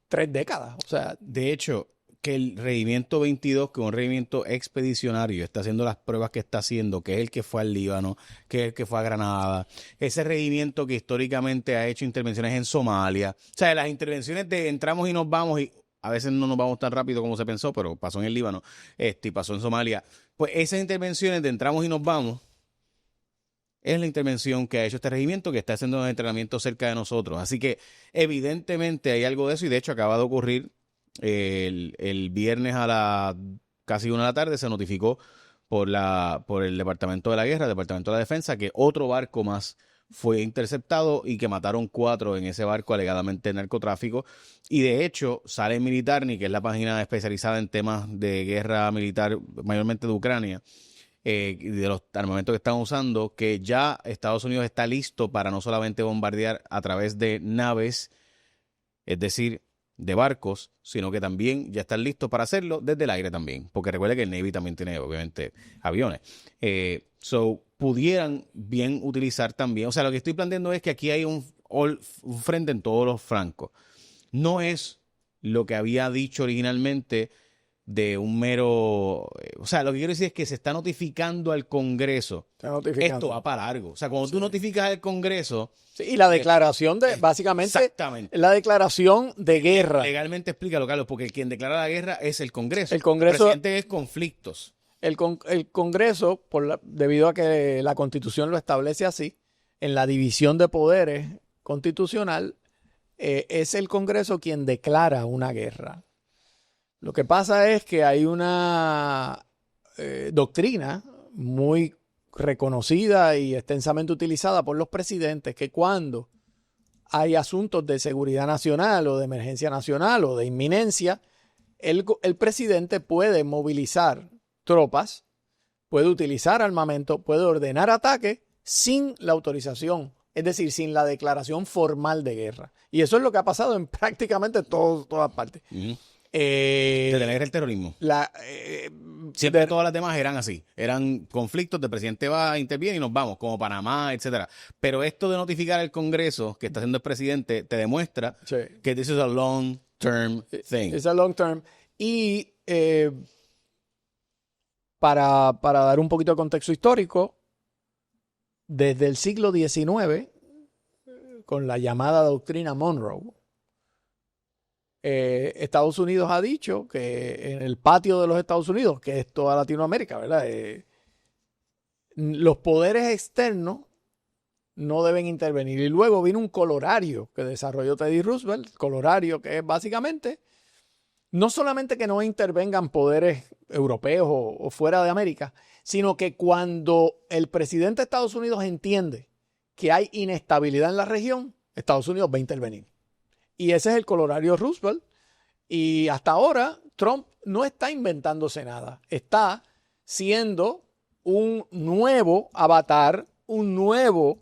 3 décadas. O sea, de hecho, que el Regimiento 22, que es un regimiento expedicionario, está haciendo las pruebas que está haciendo, que es el que fue al Líbano, que es el que fue a Granada, ese regimiento que históricamente ha hecho intervenciones en Somalia. O sea, las intervenciones de entramos y nos vamos, y a veces no nos vamos tan rápido como se pensó, pero pasó en el Líbano y pasó en Somalia. Pues esas intervenciones de entramos y nos vamos es la intervención que ha hecho este regimiento, que está haciendo los entrenamientos cerca de nosotros. Así que evidentemente hay algo de eso, y de hecho acaba de ocurrir el viernes a la casi 1 de la tarde, se notificó por el Departamento de la Guerra, el Departamento de la Defensa, que otro barco más fue interceptado y que mataron 4 en ese barco alegadamente de narcotráfico. Y de hecho sale Militarny, que es la página especializada en temas de guerra militar, mayormente de Ucrania, y de los armamentos que están usando, que ya Estados Unidos está listo para no solamente bombardear a través de naves, es decir, de barcos, sino que también ya están listos para hacerlo desde el aire también, porque recuerde que el Navy también tiene obviamente aviones. Pudieran bien utilizar también, o sea, lo que estoy planteando es que aquí hay un frente en todos los francos. No es lo que había dicho originalmente de un mero, o sea, lo que quiero decir es que se está notificando al Congreso. Esto va para largo. O sea, cuando tú notificas al Congreso. Sí, y la declaración básicamente, exactamente, la declaración de guerra. Legalmente explícalo, Carlos, porque quien declara la guerra es el Congreso. El Congreso. El presidente es conflictos. El Congreso, debido a que la Constitución lo establece así, en la división de poderes constitucional, es el Congreso quien declara una guerra. Lo que pasa es que hay una doctrina muy reconocida y extensamente utilizada por los presidentes, que cuando hay asuntos de seguridad nacional o de emergencia nacional o de inminencia, el presidente puede movilizar tropas, puede utilizar armamento, puede ordenar ataques sin la autorización, es decir, sin la declaración formal de guerra. Y eso es lo que ha pasado en prácticamente todas partes. Uh-huh. Detener el terrorismo. Siempre todas las demás eran así. Eran conflictos, el presidente va, interviene y nos vamos, como Panamá, etcétera. Pero esto de notificar al Congreso que está haciendo el presidente te demuestra que this is a long-term thing. Es a long-term. Y para dar un poquito de contexto histórico, desde el siglo XIX, con la llamada doctrina Monroe, Estados Unidos ha dicho que en el patio de los Estados Unidos, que es toda Latinoamérica, ¿verdad? Los poderes externos no deben intervenir. Y luego vino un colorario que desarrolló Teddy Roosevelt, colorario que es básicamente no solamente que no intervengan poderes europeos o fuera de América, sino que cuando el presidente de Estados Unidos entiende que hay inestabilidad en la región, Estados Unidos va a intervenir. Y ese es el colorario Roosevelt. Y hasta ahora Trump no está inventándose nada. Está siendo un nuevo avatar, una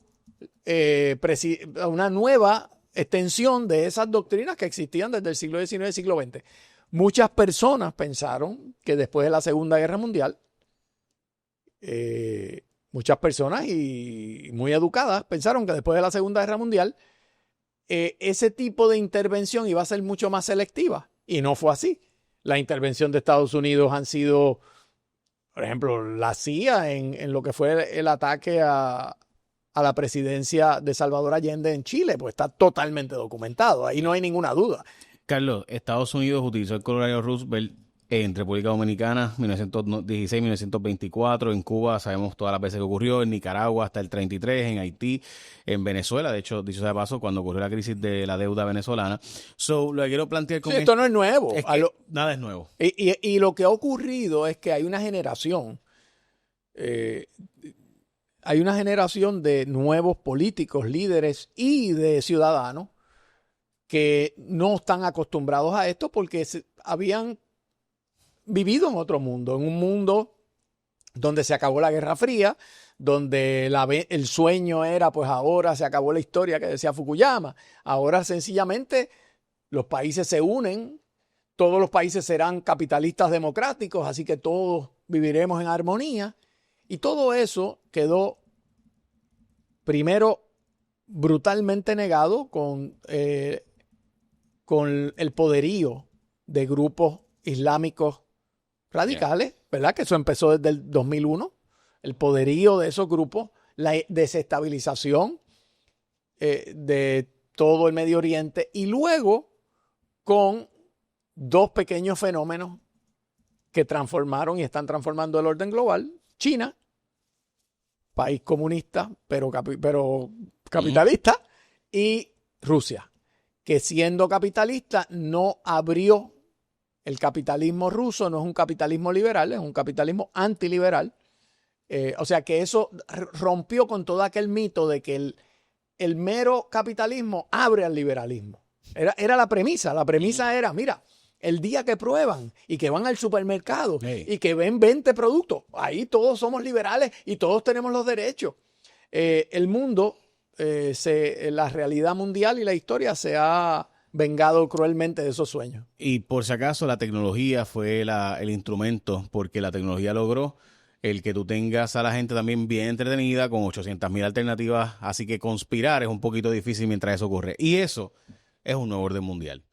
nueva extensión de esas doctrinas que existían desde el siglo XIX y siglo XX. Muchas personas pensaron que después de la Segunda Guerra Mundial, muchas personas y muy educadas pensaron que después de la Segunda Guerra Mundial, ese tipo de intervención iba a ser mucho más selectiva. Y no fue así. La intervención de Estados Unidos han sido, por ejemplo, la CIA en lo que fue el ataque a la presidencia de Salvador Allende en Chile, pues está totalmente documentado. Ahí no hay ninguna duda. Carlos, Estados Unidos utilizó el colorario Roosevelt en República Dominicana, 1916-1924, en Cuba sabemos todas las veces que ocurrió, en Nicaragua hasta el 33, en Haití, en Venezuela, de hecho, dicho sea de paso, cuando ocurrió la crisis de la deuda venezolana. Lo que quiero plantear con esto no es nuevo. Es que nada es nuevo. Y lo que ha ocurrido es que hay una generación de nuevos políticos, líderes y de ciudadanos que no están acostumbrados a esto porque habían vivido en otro mundo, en un mundo donde se acabó la Guerra Fría, donde el sueño era, pues ahora se acabó la historia que decía Fukuyama. Ahora sencillamente los países se unen, todos los países serán capitalistas democráticos, así que todos viviremos en armonía. Y todo eso quedó primero brutalmente negado con el poderío de grupos islámicos radicales, ¿verdad? Que eso empezó desde el 2001. El poderío de esos grupos, la desestabilización de todo el Medio Oriente y luego con dos pequeños fenómenos que transformaron y están transformando el orden global. China, país comunista, pero capitalista, y Rusia, que siendo capitalista no abrió. El capitalismo ruso no es un capitalismo liberal, es un capitalismo antiliberal. O sea que eso rompió con todo aquel mito de que el mero capitalismo abre al liberalismo. Era la premisa. La premisa era, mira, el día que prueban y que van al supermercado y que ven 20 productos, ahí todos somos liberales y todos tenemos los derechos. El mundo, la realidad mundial y la historia se ha vengado cruelmente de esos sueños. Y por si acaso la tecnología fue el instrumento, porque la tecnología logró el que tú tengas a la gente también bien entretenida con 800,000 alternativas, así que conspirar es un poquito difícil mientras eso ocurre. Y eso es un nuevo orden mundial.